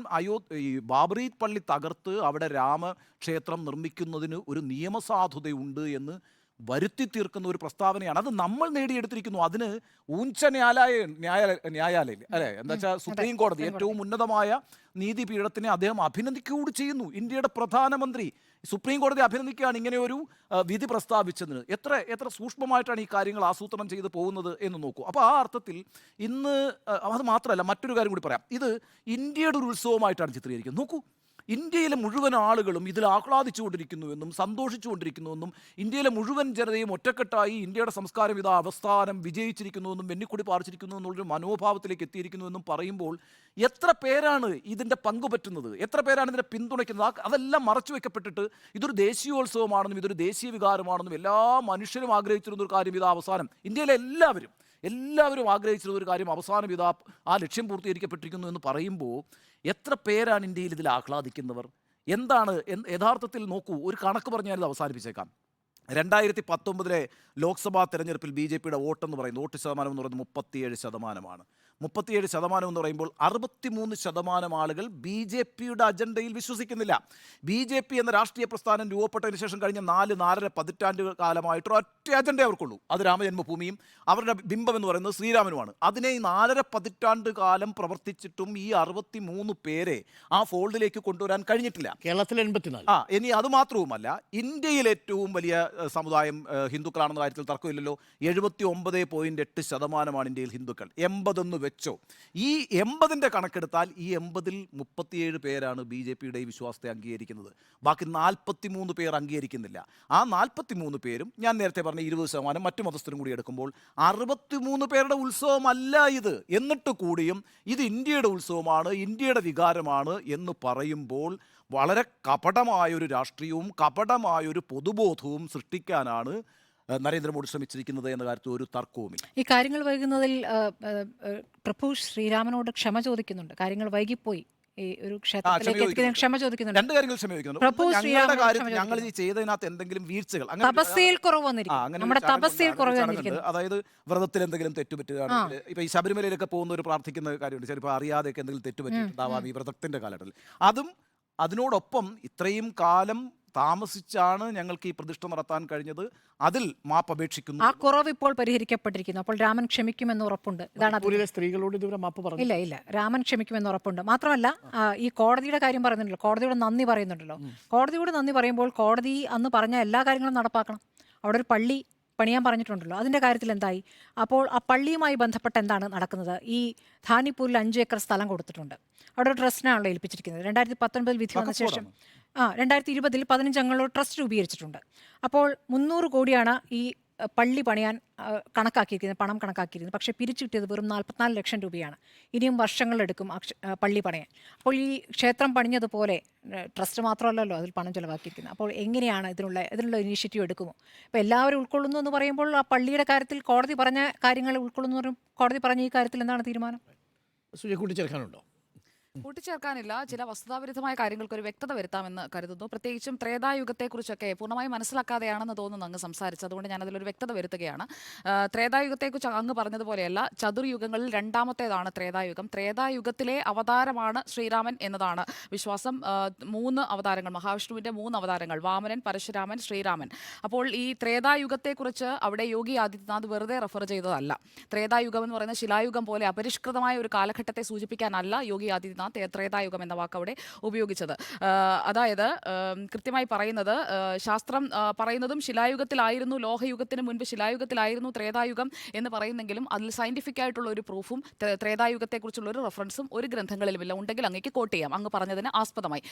Speaker 10: ഈ ബാബറി പള്ളി തകർത്ത് അവിടെ രാമക്ഷേത്രം നിർമ്മിക്കുന്നതിന് ഒരു നിയമസാധുതയുണ്ട് എന്ന് വരുത്തി തീർക്കുന്ന ഒരു പ്രസ്താവനയാണ്. അത് നമ്മൾ നേടിയെടുത്തിരിക്കുന്നു. അതിന് ഊഞ്ച ന്യായാലയം അല്ലേ, എന്താ വെച്ചാൽ സുപ്രീം കോടതി, ഏറ്റവും ഉന്നതമായ നീതിപീഠത്തിനെ അദ്ദേഹം അഭിനന്ദിക്കുകയൂടി ചെയ്യുന്നു. ഇന്ത്യയുടെ പ്രധാനമന്ത്രി സുപ്രീം കോടതി അഭിനന്ദിക്കുകയാണ് ഇങ്ങനെ ഒരു വിധി പ്രസ്താവിച്ചതിന്. എത്ര സൂക്ഷ്മമായിട്ടാണ് ഈ കാര്യങ്ങൾ ആസൂത്രണം ചെയ്ത് പോകുന്നത് എന്ന് നോക്കൂ. അപ്പോൾ ആ അർത്ഥത്തിൽ ഇന്ന് അത് മാത്രമല്ല, മറ്റൊരു കാര്യം കൂടി പറയാം. ഇത് ഇന്ത്യയുടെ ഒരു ഉത്സവമായിട്ടാണ് ചിത്രീകരിക്കുന്നത്. നോക്കൂ, ഇന്ത്യയിലെ മുഴുവൻ ആളുകളും ഇതിൽ ആഹ്ലാദിച്ചുകൊണ്ടിരിക്കുന്നുവെന്നും സന്തോഷിച്ചുകൊണ്ടിരിക്കുന്നുവെന്നും ഇന്ത്യയിലെ മുഴുവൻ ജനതയും ഒറ്റക്കെട്ടായി ഇന്ത്യയുടെ സംസ്കാരം ഇതാ അവസാനം വിജയിച്ചിരിക്കുന്നുവെന്നും വെന്നിക്കൊടി പാറിച്ചിരിക്കുന്നു എന്നുള്ളൊരു മനോഭാവത്തിലേക്ക് എത്തിയിരിക്കുന്നുവെന്നും പറയുമ്പോൾ എത്ര പേരാണ് ഇതിൻ്റെ പങ്കുപറ്റുന്നത്, എത്ര പേരാണ് ഇതിനെ പിന്തുണയ്ക്കുന്നത്? അതെല്ലാം മറച്ചു വെക്കപ്പെട്ടിട്ട് ഇതൊരു ദേശീയോത്സവമാണെന്നും ഇതൊരു ദേശീയ വികാരമാണെന്നും എല്ലാ മനുഷ്യരും ആഗ്രഹിച്ചിരുന്ന ഒരു കാര്യം ഇതാ അവസാനം ഇന്ത്യയിലെ എല്ലാവരും എല്ലാവരും ആഗ്രഹിച്ചത് ഒരു കാര്യം അവസാനം ഇതാ ആ ലക്ഷ്യം പൂർത്തീകരിക്കപ്പെട്ടിരിക്കുന്നു എന്ന് പറയുമ്പോൾ എത്ര പേരാണ് ഇന്ത്യയിൽ ഇതിൽ ആഹ്ലാദിക്കുന്നവർ? എന്താണ് യഥാർത്ഥത്തിൽ നോക്കൂ, ഒരു കണക്ക് പറഞ്ഞാൽ ഇത് അവസാനിപ്പിച്ചേക്കാം. 2019 ലോക്സഭാ തെരഞ്ഞെടുപ്പിൽ BJPയുടെ വോട്ടെന്ന് പറയുന്നത്, വോട്ട് ശതമാനം എന്ന് പറയുന്നത് 37%. 37% എന്ന് പറയുമ്പോൾ 63% ആളുകൾ BJPയുടെ അജണ്ടയിൽ വിശ്വസിക്കുന്നില്ല. BJP എന്ന രാഷ്ട്രീയ പ്രസ്ഥാനം രൂപപ്പെട്ടതിന് ശേഷം കഴിഞ്ഞ 4-4.5 പതിറ്റാണ്ട് കാലമായിട്ട് ഒറ്റ അജണ്ട അവർക്കുള്ളൂ. അത് രാമജന്മഭൂമിയും അവരുടെ ബിംബം എന്ന് പറയുന്നത് ശ്രീരാമനുമാണ്. അതിനെ ഈ 4.5 പതിറ്റാണ്ട് കാലം പ്രവർത്തിച്ചിട്ടും ഈ 63 പേരെ ആ ഫോൾഡിലേക്ക് കൊണ്ടുവരാൻ കഴിഞ്ഞിട്ടില്ല.
Speaker 2: കേരളത്തിൽ 84.
Speaker 10: ഇനി അത് മാത്രവുമല്ല, ഇന്ത്യയിൽ ഏറ്റവും വലിയ സമുദായം ഹിന്ദുക്കളാണെന്ന കാര്യത്തിൽ തർക്കമില്ലല്ലോ. 79.8% ഇന്ത്യയിൽ ഹിന്ദുക്കൾ. 80 എന്ന് വെച്ചോ. ഈ 80ന്റെ കണക്കെടുത്താൽ ഈ 80-ൽ 37 പേരാണ് BJPയുടെ ഈ വിശ്വാസത്തെ അംഗീകരിക്കുന്നത്. ബാക്കി 43 പേർ അംഗീകരിക്കുന്നില്ല. ആ 43 പേരും ഞാൻ നേരത്തെ പറഞ്ഞ 20% മറ്റു മതസ്ഥരും കൂടി എടുക്കുമ്പോൾ 63 പേരുടെ ഉത്സവമല്ല ഇത്. എന്നിട്ട് കൂടിയും ഇത് ഇന്ത്യയുടെ ഉത്സവമാണ്, ഇന്ത്യയുടെ വികാരമാണ് എന്ന് പറയുമ്പോൾ വളരെ കപടമായൊരു രാഷ്ട്രീയവും കപടമായൊരു പൊതുബോധവും സൃഷ്ടിക്കാനാണ് നരേന്ദ്രമോദി ശ്രമിച്ചിരിക്കുന്നത് എന്ന കാര്യത്തിൽ ഒരു തർക്കവുമില്ല.
Speaker 9: ഈ കാര്യങ്ങൾ വൈകുന്നതിൽ പ്രഭു ശ്രീരാമനോട് ക്ഷമ ചോദിക്കുന്നുണ്ട്. കാര്യങ്ങൾ വൈകിപ്പോയി, ഈ ഒരു ക്ഷേത്രത്തിലേക്ക് എത്തിക്കുന്നതിന് ക്ഷമ ചോദിക്കുന്നുണ്ട്.
Speaker 10: രണ്ട് കാര്യങ്ങൾ ക്ഷമിക്കുന്നുണ്ട്. ഞങ്ങൾ ഈ ചെയ്തതിനകത്ത് എന്തെങ്കിലും വീഴ്ചകൾ,
Speaker 9: തപസ്യയിൽ കുറവ് വന്നിരിക്കും, നമ്മുടെ തപസ്യയിൽ കുറവ് വന്നിരിക്കുന്നു.
Speaker 10: അതായത് വ്രതത്തിൽ എന്തെങ്കിലും തെറ്റുപറ്റുകയാണെങ്കിൽ, ഇപ്പൊ ഈ ശബരിമലയിലൊക്കെ പോകുന്നവർ പ്രാർത്ഥിക്കുന്ന കാര്യമുണ്ട്, ചിലപ്പോൾ അറിയാതെയൊക്കെ എന്തെങ്കിലും തെറ്റുപറ്റിയിട്ടുണ്ടാവാം ഈ വ്രതത്തിന്റെ കാലഘട്ടത്തിൽ. അതും അതിനോടൊപ്പം ഇത്രയും കാലം താമസിച്ചാണ് ഞങ്ങൾക്ക് ഈ പ്രതിഷ്ഠ നടത്താൻ കഴിഞ്ഞത്, അതിൽ മാപ്പ് അപേക്ഷിക്കുന്നു.
Speaker 9: ആ കുറവ് ഇപ്പോൾ പരിഹരിക്കപ്പെട്ടിരിക്കുന്നു. അപ്പോൾ രാമൻ ക്ഷമിക്കുമെന്ന് ഉറപ്പുണ്ട്. ഇതാണ്
Speaker 2: സ്ത്രീകളോട് ഇതുവരെ മാപ്പ് പറഞ്ഞു.
Speaker 9: ഇല്ല, രാമൻ ക്ഷമിക്കുമെന്ന് ഉറപ്പുണ്ട്. മാത്രമല്ല, ഈ കോടതിയുടെ കാര്യം പറയുന്നുണ്ടല്ലോ, കോടതിയോട് നന്ദി പറയുന്നുണ്ടല്ലോ. കോടതിയോട് നന്ദി പറയുമ്പോൾ കോടതി അന്ന് പറഞ്ഞ എല്ലാ കാര്യങ്ങളും നടപ്പാക്കണം. അവിടെ ഒരു പള്ളി പണിയാൻ പറഞ്ഞിട്ടുണ്ടല്ലോ, അതിൻ്റെ കാര്യത്തിൽ എന്തായി? അപ്പോൾ ആ പള്ളിയുമായി ബന്ധപ്പെട്ട് എന്താണ് നടക്കുന്നത്? ഈ ധാനിപ്പൂരിൽ 5 ഏക്കർ സ്ഥലം കൊടുത്തിട്ടുണ്ട്. അവിടെ ഒരു ട്രസ്റ്റിനാണല്ലോ ഏൽപ്പിച്ചിരിക്കുന്നത്. 2019 വിധി വന്ന ശേഷം 2020 15 അംഗങ്ങളോട് ട്രസ്റ്റ് രൂപീകരിച്ചിട്ടുണ്ട്. അപ്പോൾ 300 കോടിയാണ് ഈ പള്ളി പണിയാൻ കണക്കാക്കിയിരിക്കുന്നത്, പണം കണക്കാക്കിയിരിക്കുന്നത്. പക്ഷേ പിരിച്ചു കിട്ടിയത് വെറും 44 ലക്ഷം രൂപയാണ്. ഇനിയും വർഷങ്ങളെടുക്കും പള്ളി പണിയാൻ. അപ്പോൾ ഈ ക്ഷേത്രം പണിഞ്ഞതുപോലെ ട്രസ്റ്റ് മാത്രമല്ലല്ലോ അതിൽ പണം ചിലവാക്കിയിരിക്കുന്നത്. അപ്പോൾ എങ്ങനെയാണ് ഇതിനുള്ള ഇനീഷ്യേറ്റീവ് എടുക്കുമോ? ഇപ്പോൾ എല്ലാവരും ഉൾക്കൊള്ളുന്നു എന്ന് പറയുമ്പോൾ ആ പള്ളിയുടെ കാര്യത്തിൽ കോടതി പറഞ്ഞ കാര്യങ്ങൾ ഉൾക്കൊള്ളുന്നു. കോടതി പറഞ്ഞ ഈ കാര്യത്തിൽ എന്താണ് തീരുമാനം?
Speaker 2: സുജയ് കൂട്ടിച്ചേർക്കാനുണ്ടോ?
Speaker 8: കൂട്ടിച്ചേർക്കാനില്ല. ചില വസ്തുതാവിരുദ്ധമായ കാര്യങ്ങൾക്ക് ഒരു വ്യക്തത വരുത്താമെന്ന് കരുതുന്നു. പ്രത്യേകിച്ചും ത്രേതായുഗത്തെക്കുറിച്ചൊക്കെ പൂർണ്ണമായി മനസ്സിലാക്കാതെയാണെന്ന് തോന്നുന്നു അങ്ങ് സംസാരിച്ചത്. അതുകൊണ്ട് ഞാനതിലൊരു വ്യക്തത വരുത്തുകയാണ്. ത്രേതായുഗത്തെക്കുറിച്ച് അങ്ങ് പറഞ്ഞതുപോലെയല്ല, ചതുർയുഗങ്ങളിൽ രണ്ടാമത്തേതാണ് ത്രേതായുഗം. ത്രേതായുഗത്തിലെ അവതാരമാണ് ശ്രീരാമൻ എന്നതാണ് വിശ്വാസം. 3 അവതാരങ്ങൾ, മഹാവിഷ്ണുവിൻ്റെ 3 അവതാരങ്ങൾ, വാമനൻ, പരശുരാമൻ, ശ്രീരാമൻ. അപ്പോൾ ഈ ത്രേതായുഗത്തെക്കുറിച്ച് അവിടെ യോഗി ആദിത്യനാഥ് വെറുതെ റെഫർ ചെയ്തതല്ല. ത്രേതായുഗം എന്ന് പറയുന്ന ശിലായുഗം പോലെ അപരിഷ്കൃതമായ ഒരു കാലഘട്ടത്തെ സൂചിപ്പിക്കാനല്ല യോഗി ആദിത്യനാഥ് ത്രേതായുഗം എന്ന വാക്ക് അവിടെ ഉപയോഗിച്ചത്. അതായത് കൃത്യമായി പറയുന്നത്, ശാസ്ത്രം പറയുന്നതും ശിലായുഗത്തിലായിരുന്നു, ലോഹയുഗത്തിന് മുൻപ് ശിലായുഗത്തിലായിരുന്നു ത്രേതായുഗം എന്ന് പറയുന്നെങ്കിലും അതിൽ സയന്റിഫിക് ആയിട്ടുള്ള ഒരു പ്രൂഫും ത്രേതായുഗത്തെക്കുറിച്ചുള്ള ഒരു റെഫറൻസും ഒരു ഗ്രന്ഥങ്ങളിലുമില്ല. ഉണ്ടെങ്കിൽ അങ്ങേക്ക് കോട്ട് ചെയ്യാം അങ്ങ് പറഞ്ഞതിന് ആസ്പദമായി.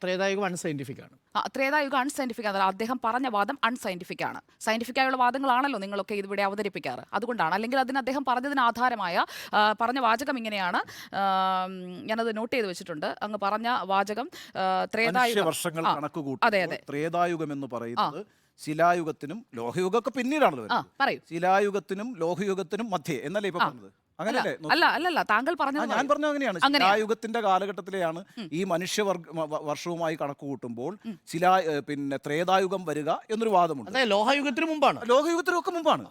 Speaker 2: ത്രേതായുഗം അൺസയന്റിഫിക് ആണ്.
Speaker 8: ത്രേതായുഗം അൺസയന്റിഫിക് ആണ്. അദ്ദേഹം പറഞ്ഞ വാദം അൺസയന്റിഫിക് ആണ്. സയന്റിഫിക് ആയുള്ള വാദങ്ങളാണല്ലോ നിങ്ങളൊക്കെ ഇവിടെ അവതരിപ്പിക്കാറ്. അതുകൊണ്ടാണ്. അല്ലെങ്കിൽ അതിന് അദ്ദേഹം പറഞ്ഞതിന് ആധാരമായ പറഞ്ഞ വാചകം ഇങ്ങനെയാണ്, ഞാനത് നോട്ട് ചെയ്ത് വെച്ചിട്ടുണ്ട്. അങ്ങ് പറഞ്ഞ വാചകം
Speaker 10: വർഷങ്ങൾ കണക്ക് കൂട്ടുമ്പോൾ ത്രേതായുഗം എന്ന് പറയുന്നത് ശിലായുഗത്തിനും ലോഹയുഗമൊക്കെ പിന്നീടാണ്. ശിലായുഗത്തിനും ലോഹയുഗത്തിനും മധ്യേ എന്നല്ലേ ഇപ്പൊ പറഞ്ഞത്?
Speaker 8: അല്ല, താങ്കൾ പറഞ്ഞത്
Speaker 10: ഞാൻ പറഞ്ഞത് അങ്ങനെയാണ്. ശിലായുഗത്തിന്റെ കാലഘട്ടത്തിലെയാണ് ഈ വർഷവുമായി കണക്ക് കൂട്ടുമ്പോൾ പിന്നെ ത്രേതായുഗം വരിക എന്നൊരു വാദമുണ്ട്.
Speaker 2: ലോഹയുഗത്തിന് മുമ്പാണ്,
Speaker 10: ലോഹയുഗത്തിനൊക്കെ മുമ്പാണ്.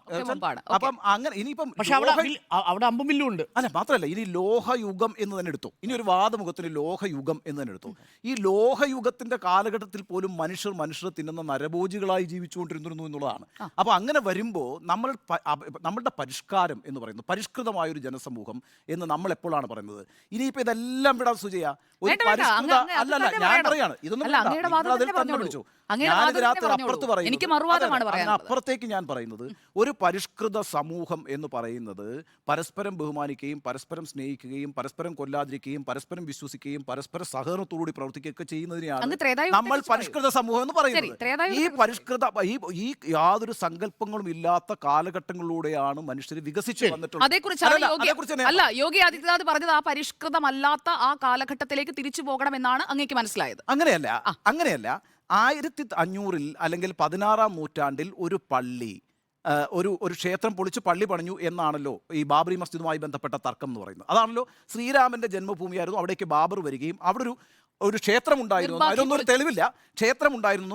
Speaker 10: അപ്പം അങ്ങനെ ഇനിയിപ്പം
Speaker 2: അവിടെ അമ്പും വില്ലും ഉണ്ട്.
Speaker 10: അല്ല, മാത്രമല്ല ഇനി ലോഹയുഗം എന്ന് തന്നെ എടുത്തു. ഇനി ഒരു വാദമുഖത്തിന് ലോഹയുഗം എന്ന് തന്നെ എടുത്തു. ഈ ലോഹയുഗത്തിന്റെ കാലഘട്ടത്തിൽ പോലും മനുഷ്യർ തിന്നുന്ന നരഭോജികളായി ജീവിച്ചുകൊണ്ടിരുന്നു എന്നുള്ളതാണ്. അപ്പൊ അങ്ങനെ വരുമ്പോൾ നമ്മളുടെ പരിഷ്കാരം എന്ന് പറയുന്നത് പരിഷ്കൃതമായ ഒരു ജനസമൂഹം എന്ന് നമ്മൾ എപ്പോഴാണ് പറയുന്നത്? ഇനിയിപ്പോ ഇതെല്ലാം വിടാൻ സുജയ ഒരു പരിഷ്കൃത അല്ലല്ല, ഞാൻ പറയാണ് ഇതൊന്നും അപ്പുറത്തേക്ക് ഞാൻ പറയുന്നത് ഒരു പരിഷ്കൃത സമൂഹം എന്ന് പറയുന്നത് പരസ്പരം ബഹുമാനിക്കുകയും പരസ്പരം സ്നേഹിക്കുകയും പരസ്പരം കൊല്ലാതിരിക്കുകയും പരസ്പരം വിശ്വസിക്കുകയും പരസ്പര സഹകരണത്തോടുകൂടി പ്രവർത്തിക്കുകയൊക്കെ ചെയ്യുന്നതിനെയാണ് നമ്മൾ പരിഷ്കൃത സമൂഹം എന്ന് പറയുന്നത്. ഈ പരിഷ്കൃത ഈ യാതൊരു സങ്കല്പങ്ങളും ഇല്ലാത്ത കാലഘട്ടങ്ങളിലൂടെയാണ് മനുഷ്യർ വികസിച്ചു വന്നിട്ടുള്ളത്.
Speaker 8: അല്ല, യോഗി ആദിത്യനാഥ് പറഞ്ഞത് ആ പരിഷ്കൃതമല്ലാത്ത ആ കാലഘട്ടത്തിലേക്ക് തിരിച്ചു പോകണമെന്നാണ് അങ്ങേക്ക് മനസ്സിലായത്.
Speaker 10: അങ്ങനെയല്ല 1500 അല്ലെങ്കിൽ 16-ാം നൂറ്റാണ്ടിൽ ഒരു പള്ളി ഒരു ക്ഷേത്രം പൊളിച്ച് പള്ളി പണിഞ്ഞു എന്നാണല്ലോ ഈ ബാബറി മസ്ജിദുമായി ബന്ധപ്പെട്ട തർക്കം എന്ന് പറയുന്നത്. അതാണല്ലോ ശ്രീരാമന്റെ ജന്മഭൂമിയായിരുന്നു, അവിടേക്ക് ബാബർ വരികയും അവിടെ ഒരു ക്ഷേത്രം ഉണ്ടായിരുന്നു, അതിലൊന്നും ഒരു തെളിവില്ല, ക്ഷേത്രം ഉണ്ടായിരുന്നു.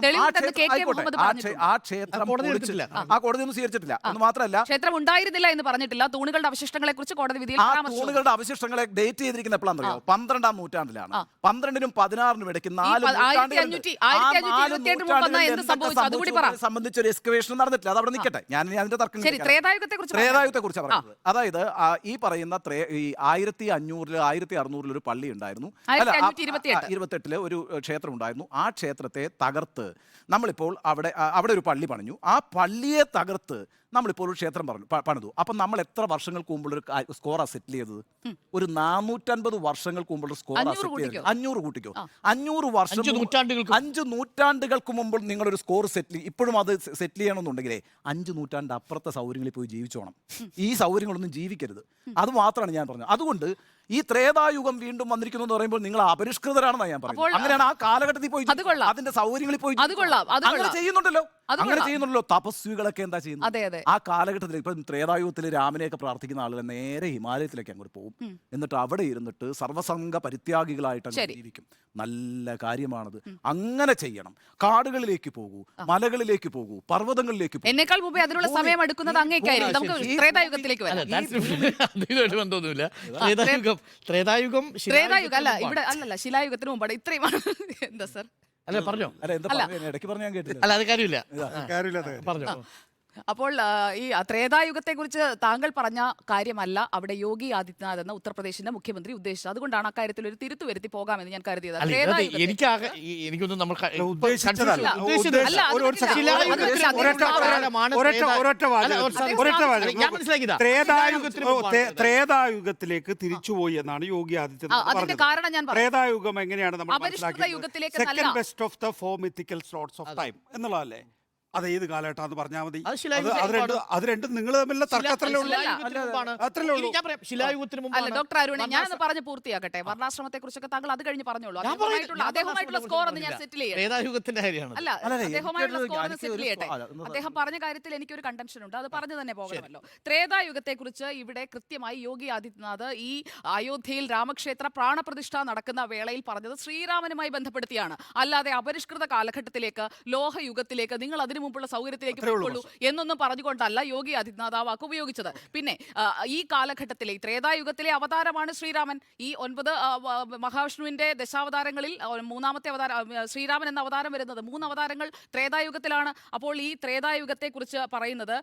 Speaker 10: ആ ക്ഷേത്രം കോടതിയൊന്നും സ്വീകരിച്ചിട്ടില്ല എന്ന് മാത്രമല്ല,
Speaker 8: ക്ഷേത്രം ഉണ്ടായിരുന്നില്ല എന്ന് പറഞ്ഞിട്ടില്ല. തൂണുകളുടെ അവശിഷ്ടങ്ങളെ കുറിച്ച് കോടതി വിധിയിൽ
Speaker 10: ആ തൂണുകളുടെ അവശിഷ്ടങ്ങളെ ഡേറ്റ് ചെയ്തിരിക്കുന്ന എപ്പോഴാണെന്നറിയോ? 12-ാം നൂറ്റാണ്ടിലാണ്. 12-നും 16-നും ഇടയ്ക്ക് 4 സംബന്ധിച്ച ഒരു എക്സ്കവേഷൻ നടന്നിട്ടില്ല. അത് അവിടെ നിൽക്കട്ടെ, ഞാൻ അതിന്റെ തർക്കം ത്രേതായുഗത്തെ കുറിച്ച് പറയുന്നത്. അതായത് ഈ പറയുന്ന 1500 1600 ഒരു പള്ളി ഉണ്ടായിരുന്നു, 28 ഒരു ക്ഷേത്രം ഉണ്ടായിരുന്നു. ആ ക്ഷേത്രത്തെ തകർത്ത് നമ്മളിപ്പോൾ അവിടെ ഒരു പള്ളി പണിഞ്ഞു. ആ പള്ളിയെ തകർത്ത് നമ്മളിപ്പോൾ ഒരു ക്ഷേത്രം പണിതു. അപ്പം നമ്മൾ എത്ര വർഷങ്ങൾക്ക് മുമ്പുള്ളൊരു സ്കോറാണ് സെറ്റിൽ ചെയ്തത്? ഒരു 450 വർഷങ്ങൾക്ക് മുമ്പുള്ള സ്കോറാണ് സെറ്റിൽ ചെയ്തത്. 500 കൂട്ടിക്കോ, 500 വർഷം, 5 നൂറ്റാണ്ടുകൾക്ക് മുമ്പ് നിങ്ങളൊരു സ്കോർ സെറ്റിൽ, ഇപ്പോഴും അത് സെറ്റിൽ ചെയ്യണമെന്നുണ്ടെങ്കിലേ 5 നൂറ്റാണ്ട് അപ്പുറത്തെ സൗകര്യങ്ങളിൽ പോയി ജീവിച്ചോണം. ഈ സൗകര്യങ്ങളൊന്നും ജീവിക്കരുത്. അത് മാത്രമാണ് ഞാൻ പറഞ്ഞത്. അതുകൊണ്ട് ഈ ത്രേതായുഗം വീണ്ടും വന്നിരിക്കുന്നു എന്ന് പറയുമ്പോൾ നിങ്ങൾ അപരിഷ്കൃതരാണെന്നാണ് ഞാൻ പറയുന്നത്. അങ്ങനെയാണ് ആ കാലഘട്ടത്തിൽ പോയി അതിന്റെ സൗകര്യങ്ങളിൽ പോയി അങ്ങനെ ചെയ്യുന്നുണ്ടല്ലോ. തപസ്വികളൊക്കെ എന്താ ചെയ്യുന്നത്? ആ കാലഘട്ടത്തിൽ ഇപ്പം ത്രേതായുഗത്തിൽ രാമനെയൊക്കെ പ്രാർത്ഥിക്കുന്ന ആളുകൾ നേരെ ഹിമാലയത്തിലേക്ക് അങ്ങോട്ട് പോകും. എന്നിട്ട് അവിടെ ഇരുന്നിട്ട് സർവ്വസംഘ പരിത്യാഗികളായിട്ട് അങ്ങ് ജീവിക്കും. നല്ല കാര്യമാണത്. അങ്ങനെ ചെയ്യണം. കാടുകളിലേക്ക് പോകൂ, മലകളിലേക്ക് പോകൂ, പർവ്വതങ്ങളിലേക്ക് പോകൂ.
Speaker 8: എന്നേക്കാൾ മുമ്പേ അതിനുള്ള സമയം എടുക്കുന്നത് അങ്ങേക്കായിരുന്നു. നമുക്ക് ത്രേതായുഗത്തിലേക്ക് വരാം. ത്രേതായുഗം അല്ല, ഇവിടെ അല്ലല്ല, ശിലായുഗത്തിന് മുമ്പാണ്. ഇത്രയും എന്താ സർ?
Speaker 10: അല്ല പറഞ്ഞോ, ഇടയ്ക്ക് പറഞ്ഞു, ഞാൻ കേട്ടില്ല.
Speaker 2: അല്ല അത് കാര്യമില്ല, പറഞ്ഞോ.
Speaker 8: അപ്പോൾ ഈ ത്രേതായുഗത്തെ കുറിച്ച് താങ്കൾ പറഞ്ഞ കാര്യമല്ല അവിടെ യോഗി ആദിത്യനാഥ് എന്ന ഉത്തർപ്രദേശിന്റെ മുഖ്യമന്ത്രി ഉദ്ദേശിച്ചത്. അതുകൊണ്ടാണ് അക്കാര്യത്തിൽ ഒരു തിരുത്തു വരുത്തി പോകാമെന്ന് ഞാൻ കരുതിയത്.
Speaker 2: എനിക്കൊന്നും
Speaker 1: ത്രേതായുഗത്തിലേക്ക് തിരിച്ചുപോയി എന്നാണ് യോഗി ആദിത്യനാഥ് പറഞ്ഞത്.
Speaker 8: കാരണം ഞാൻ
Speaker 1: ത്രേതായുഗം എങ്ങനെയാണ് നമ്മൾ
Speaker 8: യുഗത്തിലേക്ക്
Speaker 1: second best of the 4 mythical slots of time എന്നുള്ളതല്ലേ? അത് ഏത് കാലഘട്ടം പറഞ്ഞാൽ മതി. അത് രണ്ടും നിങ്ങൾ തമ്മിലുള്ള തർക്കത്തിലേ ഉള്ളൂ.
Speaker 8: ഡോക്ടർ അരുൺ, ഞാൻ പറഞ്ഞ് പൂർത്തിയാക്കട്ടെ. വർണ്ണാശ്രമത്തെ കുറിച്ചൊക്കെ താങ്കൾ അത് കഴിഞ്ഞ് പറഞ്ഞോളൂ. അദ്ദേഹമായിട്ടുള്ള സ്കോർ ഒന്ന് ഞാൻ സെറ്റിൽ ചെയ്യട്ടെ. അല്ല, അദ്ദേഹമായിട്ടുള്ള സ്കോർ ഒന്ന് സെറ്റിൽ ചെയ്യട്ടെ. അദ്ദേഹം പറഞ്ഞ കാര്യത്തിൽ എനിക്കൊരു കണ്ടൻഷൻ ഉണ്ട്, അത് പറഞ്ഞു തന്നെ പോകണമല്ലോ. ത്രേതായുഗത്തെ കുറിച്ച് ഇവിടെ കൃത്യമായി യോഗി ആദിത്യനാഥ് ഈ അയോധ്യയിൽ രാമക്ഷേത്ര പ്രാണപ്രതിഷ്ഠ നടക്കുന്ന വേളയിൽ പറഞ്ഞത് ശ്രീരാമനുമായി ബന്ധപ്പെടുത്തിയാണ്. അല്ലാതെ അപരിഷ്കൃത കാലഘട്ടത്തിലേക്ക്, ലോഹയുഗത്തിലേക്ക്, നിങ്ങൾ അതിനു മുമ്പുള്ള സൗകര്യത്തിലേക്ക് പോയിക്കൊള്ളൂ എന്നൊന്നും പറഞ്ഞുകൊണ്ടല്ല യോഗി ആദിത്യനാഥ് ആ വാക്ക് ഉപയോഗിച്ചത്. പിന്നെ ഈ കാലഘട്ടത്തിലെ ത്രേതായുഗത്തിലെ അവതാരമാണ് ശ്രീരാമൻ. ഈ 9 മഹാവിഷ്ണുവിന്റെ ദശാവതാരങ്ങളിൽ 3ാമത്തെ അവതാരം ശ്രീരാമൻ എന്ന അവതാരം വരുന്നത്. 3 അവതാരങ്ങൾ ത്രേതായുഗത്തിലാണ്. അപ്പോൾ ഈ ത്രേതായുഗത്തെ കുറിച്ച് പറയുന്നത്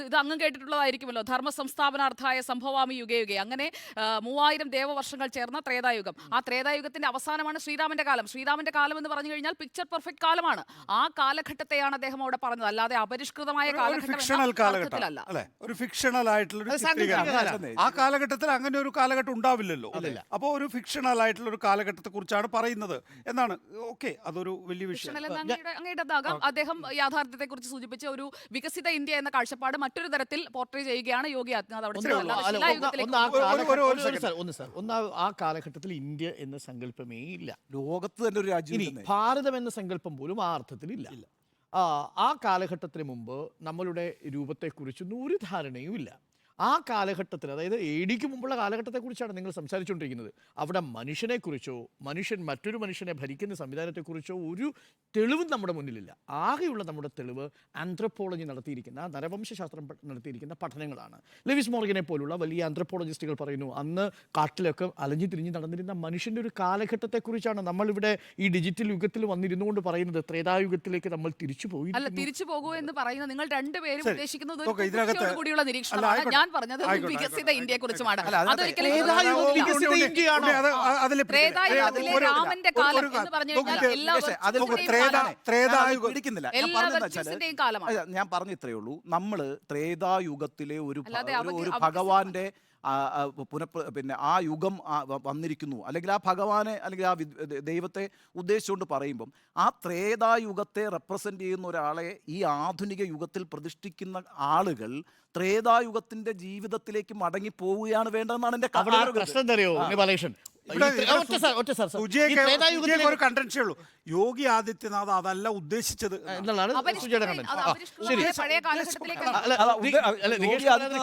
Speaker 8: ഇത് അങ്ങ് കേട്ടിട്ടുള്ളതായിരിക്കുമല്ലോ, ധർമ്മ സംസ്ഥാപനാർത്ഥായ സംഭവാമി യുഗേ യുഗേ. അങ്ങനെ 3000 ദേവവർഷങ്ങൾ ചേർന്ന ത്രേതായുഗം. ആ ത്രേതായുഗത്തിന്റെ അവസാനമാണ് ശ്രീരാമന്റെ കാലം. ശ്രീരാമന്റെ കാലം എന്ന് പറഞ്ഞു കഴിഞ്ഞാൽ പിക്ചർ പെർഫെക്റ്റ് കാലമാണ്. ആ കാലഘട്ടത്തെയാണ് അദ്ദേഹം അവിടെ പറഞ്ഞത്, അല്ലാതെ അപരിഷ്കൃതമായ കാലഘട്ടത്തിലല്ല.
Speaker 1: ഒരു ഫിക്ഷണൽ ആയിട്ടുള്ള ആ കാലഘട്ടത്തിൽ അങ്ങനെ ഒരു കാലഘട്ടം ഉണ്ടാവില്ലല്ലോ. അപ്പോൾ ഒരു ഫിക്ഷണൽ ആയിട്ടുള്ള ഒരു കാലഘട്ടത്തെ കുറിച്ചാണ് പറയുന്നത് എന്നാണ്. ഓക്കെ, അതൊരു വലിയ വിഷയം.
Speaker 8: അങ്ങേതാകാം. അദ്ദേഹം യാഥാർത്ഥ്യത്തെ കുറിച്ച് സൂചിപ്പിച്ച ഒരു വികസിത ഇന്ത്യ എന്ന കാഴ്ചപ്പാട് മറ്റൊരു തരത്തിൽ പോർട്രേ ചെയ്യുകയാണ് യോഗി ആദിത്യനാഥ് അവിടെ.
Speaker 2: ആ കാലഘട്ടത്തിൽ ഇന്ത്യ എന്ന സങ്കല്പമേ ഇല്ല.
Speaker 10: ലോകത്ത് തന്നെ ഒരു രാജ്യം,
Speaker 2: ഭാരതം എന്ന സങ്കല്പം പോലും ആ അർത്ഥത്തിലില്ല. ആ കാലഘട്ടത്തിന് മുമ്പ് നമ്മളുടെ രൂപത്തെക്കുറിച്ചൊന്നും ഒരു ധാരണയും ഇല്ല. ആ കാലഘട്ടത്തിൽ, അതായത് എഡിക്ക് മുമ്പുള്ള കാലഘട്ടത്തെക്കുറിച്ചാണ് നിങ്ങൾ സംസാരിച്ചുകൊണ്ടിരിക്കുന്നത്. അവിടെ മനുഷ്യനെക്കുറിച്ചോ മനുഷ്യൻ മറ്റൊരു മനുഷ്യനെ ഭരിക്കുന്ന സംവിധാനത്തെക്കുറിച്ചോ ഒരു തെളിവും നമ്മുടെ മുന്നിലില്ല. ആകെയുള്ള നമ്മുടെ തെളിവ് ആന്ത്രപ്പോളജി നടത്തിയിരിക്കുന്ന, നരവംശാസ്ത്രം നടത്തിയിരിക്കുന്ന പഠനങ്ങളാണ്. ലെവിസ് മോർഗനെ പോലുള്ള വലിയ ആന്ത്രപ്പോളജിസ്റ്റുകൾ പറയുന്നു, അന്ന് കാട്ടിലൊക്കെ അലഞ്ഞു തിരിഞ്ഞ് നടന്നിരുന്ന മനുഷ്യൻ്റെ ഒരു കാലഘട്ടത്തെക്കുറിച്ചാണ് നമ്മളിവിടെ ഈ ഡിജിറ്റൽ യുഗത്തിൽ വന്നിരുന്നുകൊണ്ട് പറയുന്നത്. ത്രേതായുഗത്തിലേക്ക് നമ്മൾ തിരിച്ചു പോയി.
Speaker 8: അല്ല, തിരിച്ചു പോകൂ എന്ന് പറയുന്നത് നിങ്ങൾ രണ്ടുപേരും ഉദ്ദേശിക്കുന്നത് കൂടിയുള്ള നിരീക്ഷണമാണ്. ഞാൻ പറഞ്ഞത് വികസിത ഇന്ത്യയെ കുറിച്ചുമാണ്. അതൊരിക്കലും രാമന്റെ കാലം എന്ന് പറഞ്ഞു കഴിഞ്ഞാൽ
Speaker 10: ഞാൻ പറഞ്ഞ ഇത്രയേ ഉള്ളൂ. നമ്മള് ത്രേതായുഗത്തിലെ ഒരു ഭഗവാന്റെ പിന്നെ ആ യുഗം വന്നിരിക്കുന്നു, അല്ലെങ്കിൽ ആ ഭഗവാനെ അല്ലെങ്കിൽ ആ ദൈവത്തെ ഉദ്ദേശിച്ചുകൊണ്ട് പറയുമ്പം ആ ത്രേതായുഗത്തെ റെപ്രസെൻ്റ് ചെയ്യുന്ന ഒരാളെ ഈ ആധുനിക യുഗത്തിൽ പ്രതിഷ്ഠിക്കുന്ന ആളുകൾ ത്രേതായുഗത്തിന്റെ ജീവിതത്തിലേക്ക് മടങ്ങി പോവുകയാണ് വേണ്ടതെന്നാണ് എൻ്റെ
Speaker 2: പ്രശ്നം. ഒറ്റ സാർ
Speaker 1: സുജയ്ക്ക് ഒരു കണ്ടൻഷേ ഉള്ളൂ. യോഗി ആദിത്യനാഥ് അതല്ല ഉദ്ദേശിച്ചത്
Speaker 2: എന്നുള്ളതാണ് സുജയുടെ കണ്ടന്റ്. ശരി,
Speaker 8: പഴയ കാലഘട്ടത്തിലേക്ക്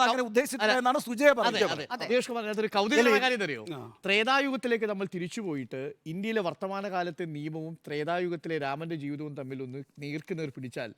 Speaker 10: അങ്ങനെ ഉദ്ദേശിച്ചില്ല എന്നാണ് സുജയ പറഞ്ഞത്.
Speaker 2: നികേഷ് കുമാർ, അതൊരു കൗതുകമായ കാര്യം അറിയോ? ത്രേതായുഗത്തിലേക്ക് നമ്മൾ തിരിച്ചുപോയിട്ട് ഇന്ത്യയിലെ വർത്തമാനകാലത്തെ നിയമവും ത്രേതായുഗത്തിലെ രാമന്റെ ജീവിതവും തമ്മിൽ ഒന്ന് നേർക്കുനേർ പിടിച്ചാൽ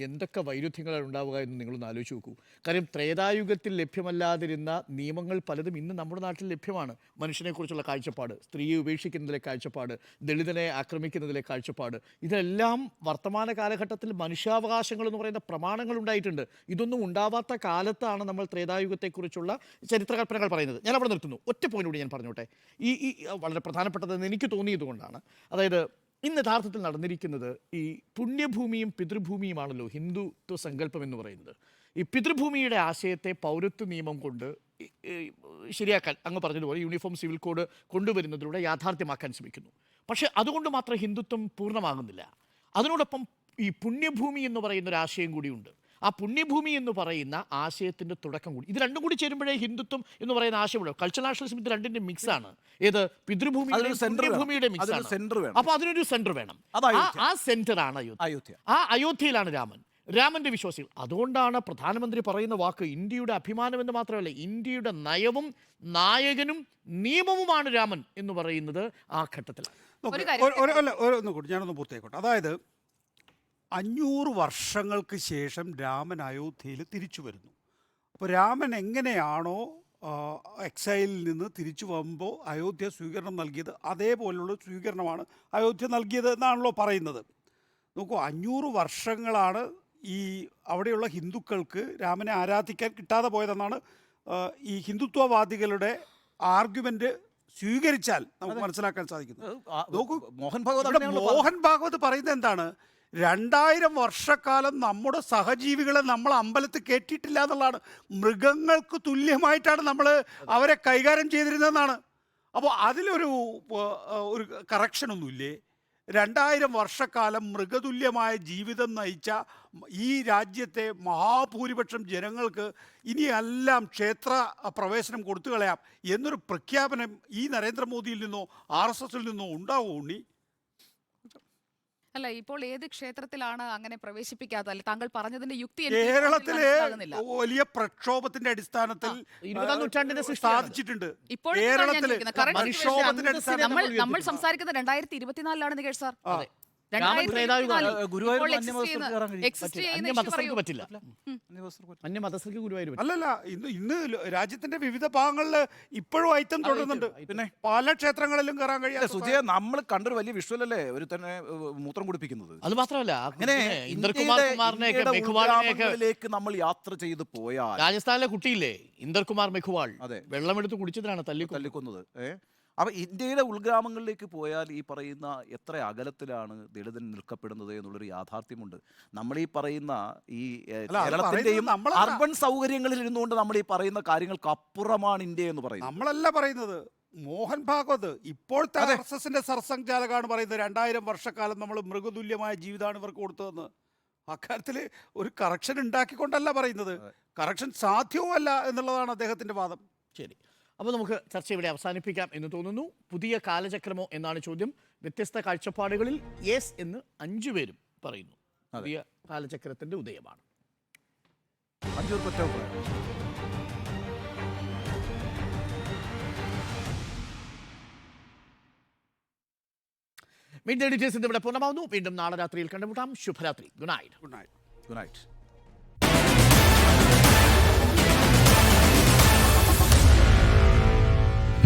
Speaker 2: എന്തൊക്കെ വൈരുദ്ധ്യങ്ങളാണ് ഉണ്ടാവുക എന്ന് നിങ്ങളൊന്ന് ആലോചിച്ച് നോക്കൂ. കാര്യം ത്രേതായുഗത്തിൽ ലഭ്യമല്ലാതിരുന്ന നിയമങ്ങൾ പലതും ഇന്ന് നമ്മുടെ നാട്ടിൽ ലഭ്യമാണ്. മനുഷ്യനെക്കുറിച്ചുള്ള കാഴ്ചപ്പാട്, സ്ത്രീയെ ഉപേക്ഷിക്കുന്നതിലെ കാഴ്ചപ്പാട്, ദളിതനെ ആക്രമിക്കുന്നതിലെ കാഴ്ചപ്പാട്, ഇതെല്ലാം വർത്തമാന കാലഘട്ടത്തിൽ മനുഷ്യാവകാശങ്ങൾ എന്ന് പറയുന്ന പ്രമാണങ്ങൾ ഉണ്ടായിട്ടുണ്ട്. ഇതൊന്നും ഉണ്ടാവാത്ത കാലത്താണ് നമ്മൾ ത്രേതായുഗത്തെക്കുറിച്ചുള്ള ചരിത്രകൽപ്പനകൾ പറയുന്നത്. ഞാൻ അവിടെ നിർത്തുന്നു. ഒറ്റ പോയിന്റ് കൂടി ഞാൻ പറഞ്ഞോട്ടെ. ഈ വളരെ പ്രധാനപ്പെട്ടതെന്ന് എനിക്ക് തോന്നിയത് കൊണ്ടാണ്. അതായത് ഇന്ന് യഥാർത്ഥത്തിൽ നടന്നിരിക്കുന്നത് ഈ പുണ്യഭൂമിയും പിതൃഭൂമിയുമാണല്ലോ ഹിന്ദുത്വ സങ്കല്പം എന്ന് പറയുന്നത്. ഈ പിതൃഭൂമിയുടെ ആശയത്തെ പൗരത്വ നിയമം കൊണ്ട് ശരിയാക്കാൻ, അങ്ങ് പറഞ്ഞതുപോലെ യൂണിഫോം സിവിൽ കോഡ് കൊണ്ടുവരുന്നതിലൂടെ യാഥാർത്ഥ്യമാക്കാൻ ശ്രമിക്കുന്നു. പക്ഷേ അതുകൊണ്ട് മാത്രം ഹിന്ദുത്വം പൂർണ്ണമാകുന്നില്ല. അതിനോടൊപ്പം ഈ പുണ്യഭൂമി എന്ന് പറയുന്ന ഒരു ആശയം കൂടിയുണ്ട്. ആ പുണ്യഭൂമി എന്ന് പറയുന്ന ആശയത്തിൻ്റെ തുടക്കം കൂടി, ഇത് രണ്ടും കൂടി ചേരുമ്പോഴേ ഹിന്ദുത്വം എന്ന് പറയുന്ന ആശയമുള്ളൂ. കൾച്ചറൽ നാഷണലിസം ഇത് രണ്ടിൻ്റെ മിക്സാണ്. ഏത് പിതൃഭൂമിയുടെ പുണ്യഭൂമിയുടെ മിക്സാണ്. അപ്പോൾ അതിനൊരു സെന്റർ വേണം. ആ സെന്ററാണ് അയോധ്യ. ആ അയോധ്യയിലാണ് രാമന്റെ വിശ്വാസികൾ. അതുകൊണ്ടാണ് പ്രധാനമന്ത്രി പറയുന്ന വാക്ക് ഇന്ത്യയുടെ അഭിമാനം എന്ന് മാത്രമല്ല, ഇന്ത്യയുടെ നയവും നായകനും നിയമവുമാണ് രാമൻ എന്ന് പറയുന്നത് ആ ഘട്ടത്തിലാണ്.
Speaker 1: ഞാനൊന്ന് പൂർത്തിയാക്കോട്ടെ. അതായത് 500 വർഷങ്ങൾക്ക് ശേഷം രാമൻ അയോധ്യയിൽ തിരിച്ചു വരുന്നു. അപ്പോൾ രാമൻ എങ്ങനെയാണോ എക്സൈലിൽ നിന്ന് തിരിച്ചു വരുമ്പോൾ അയോധ്യ സ്വീകരണം നൽകിയത്, അതേപോലുള്ള സ്വീകരണമാണ് അയോധ്യ നൽകിയത് എന്നാണല്ലോ പറയുന്നത്. നോക്കൂ, 500 വർഷങ്ങളാണ് ഈ അവിടെയുള്ള ഹിന്ദുക്കൾക്ക് രാമനെ ആരാധിക്കാൻ കിട്ടാതെ പോയതെന്നാണ് ഈ ഹിന്ദുത്വവാദികളുടെ ആർഗ്യുമെൻ്റ് സ്വീകരിച്ചാൽ നമുക്ക് മനസ്സിലാക്കാൻ സാധിക്കുന്നത്. നോക്കൂ, മോഹൻ ഭാഗവത് പറയുന്നത് എന്താണ്? 2000 വർഷക്കാലം നമ്മുടെ സഹജീവികളെ നമ്മൾ അമ്പലത്തിൽ കയറ്റിയിട്ടില്ല എന്നുള്ളതാണ്. മൃഗങ്ങൾക്ക് തുല്യമായിട്ടാണ് നമ്മൾ അവരെ കൈകാര്യം ചെയ്തിരുന്നതെന്നാണ്. അപ്പോൾ അതിലൊരു കറക്ഷനൊന്നുമില്ലേ? 2000 വർഷക്കാലം മൃഗതുല്യമായ ജീവിതം നയിച്ച ഈ രാജ്യത്തെ മഹാഭൂരിപക്ഷം ജനങ്ങൾക്ക് ഇനിയെല്ലാം ക്ഷേത്ര പ്രവേശനം കൊടുത്തു കളയാം എന്നൊരു പ്രഖ്യാപനം ഈ നരേന്ദ്രമോദിയിൽ നിന്നോ RSSൽ നിന്നോ ഉണ്ടാവുമോ ഉണ്ണി?
Speaker 8: അല്ല, ഇപ്പോൾ ഏത് ക്ഷേത്രത്തിലാണ് അങ്ങനെ പ്രവേശിപ്പിക്കാത്ത? താങ്കൾ പറഞ്ഞതിന്റെ യുക്തി
Speaker 1: കേരളത്തിലെ വലിയ പ്രക്ഷോഭത്തിന്റെ അടിസ്ഥാനത്തിൽ
Speaker 2: 20ാം നൂറ്റാണ്ടിന്റെ
Speaker 1: സാധിച്ചിട്ടുണ്ട്.
Speaker 8: നമ്മൾ സംസാരിക്കുന്നത് 2024 നികേഷ് സാർ.
Speaker 1: അല്ലല്ല, ഇന്ന് രാജ്യത്തിന്റെ വിവിധ ഭാഗങ്ങളിൽ ഇപ്പോഴും ഐറ്റം തുടരുന്നുണ്ട്. പിന്നെ പല ക്ഷേത്രങ്ങളിലും കയറാൻ കഴിയാതെ.
Speaker 10: സുജയ, നമ്മൾ കണ്ടൊരു വലിയ വിഷ്വലല്ലേ ഒരു തന്നെ മൂത്രം കുടിപ്പിക്കുന്നത്.
Speaker 2: അത് മാത്രമല്ല,
Speaker 10: അങ്ങനെ നമ്മൾ യാത്ര ചെയ്ത് പോയാൽ
Speaker 2: രാജസ്ഥാനിലെ കുട്ടിയില്ലേ ഇന്ദർകുമാർ മെഘ്വാൾ, വെള്ളമെടുത്ത് കുടിച്ചതിനാണ് തല്ലിക്കൊന്നത്.
Speaker 10: അപ്പം ഇന്ത്യയുടെ ഉൾഗ്രാമങ്ങളിലേക്ക് പോയാൽ ഈ പറയുന്ന എത്ര അകലത്തിലാണ് ദളിതൻ നിൽക്കപ്പെടുന്നത് എന്നുള്ളൊരു യാഥാർത്ഥ്യമുണ്ട്. നമ്മൾ ഈ പറയുന്ന ഈ കേരളത്തിൻ്റെയും അർബൻ സൗകര്യങ്ങളിൽ ഇരുന്നുകൊണ്ട് നമ്മൾ ഈ പറയുന്ന കാര്യങ്ങൾക്ക് അപ്പുറമാണ് ഇന്ത്യ എന്ന് പറയുന്നത്.
Speaker 1: നമ്മളല്ല പറയുന്നത്. മോഹൻ ഭാഗവത് ഇപ്പോഴത്തെ RSSന്റെ സർസംഘചാലകാണ് പറയുന്നത് 2000 വർഷക്കാലം നമ്മൾ മൃഗതുല്യമായ ജീവിതമാണ് ഇവർക്ക് കൊടുത്തതെന്ന്. അക്കാര്യത്തിൽ ഒരു കറക്ഷൻ ഉണ്ടാക്കിക്കൊണ്ടല്ല പറയുന്നത്. കറക്ഷൻ സാധ്യവുമല്ല എന്നുള്ളതാണ് അദ്ദേഹത്തിൻ്റെ വാദം.
Speaker 2: ശരി, അപ്പോൾ നമുക്ക് ചർച്ച ഇവിടെ അവസാനിപ്പിക്കാം എന്ന് തോന്നുന്നു. പുതിയ കാലചക്രമോ എന്നാണ് ചോദ്യം. വ്യത്യസ്ത കാഴ്ചപ്പാടുകളിൽ യെസ് എന്ന് 5 പേരും പറയുന്നു. പുതിയ കാലചക്രത്തിന്റെ ഉദയമാണ്. മിഡ് എഡിറ്റേഴ്സ് ഇവിടെ പൂർണ്ണമാവുന്നു. വീണ്ടും നാളെ രാത്രിയിൽ കണ്ടുമുട്ടാം. ശുഭരാത്രി. Good night.
Speaker 1: Good night.
Speaker 10: Good night.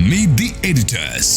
Speaker 11: Meet the editors.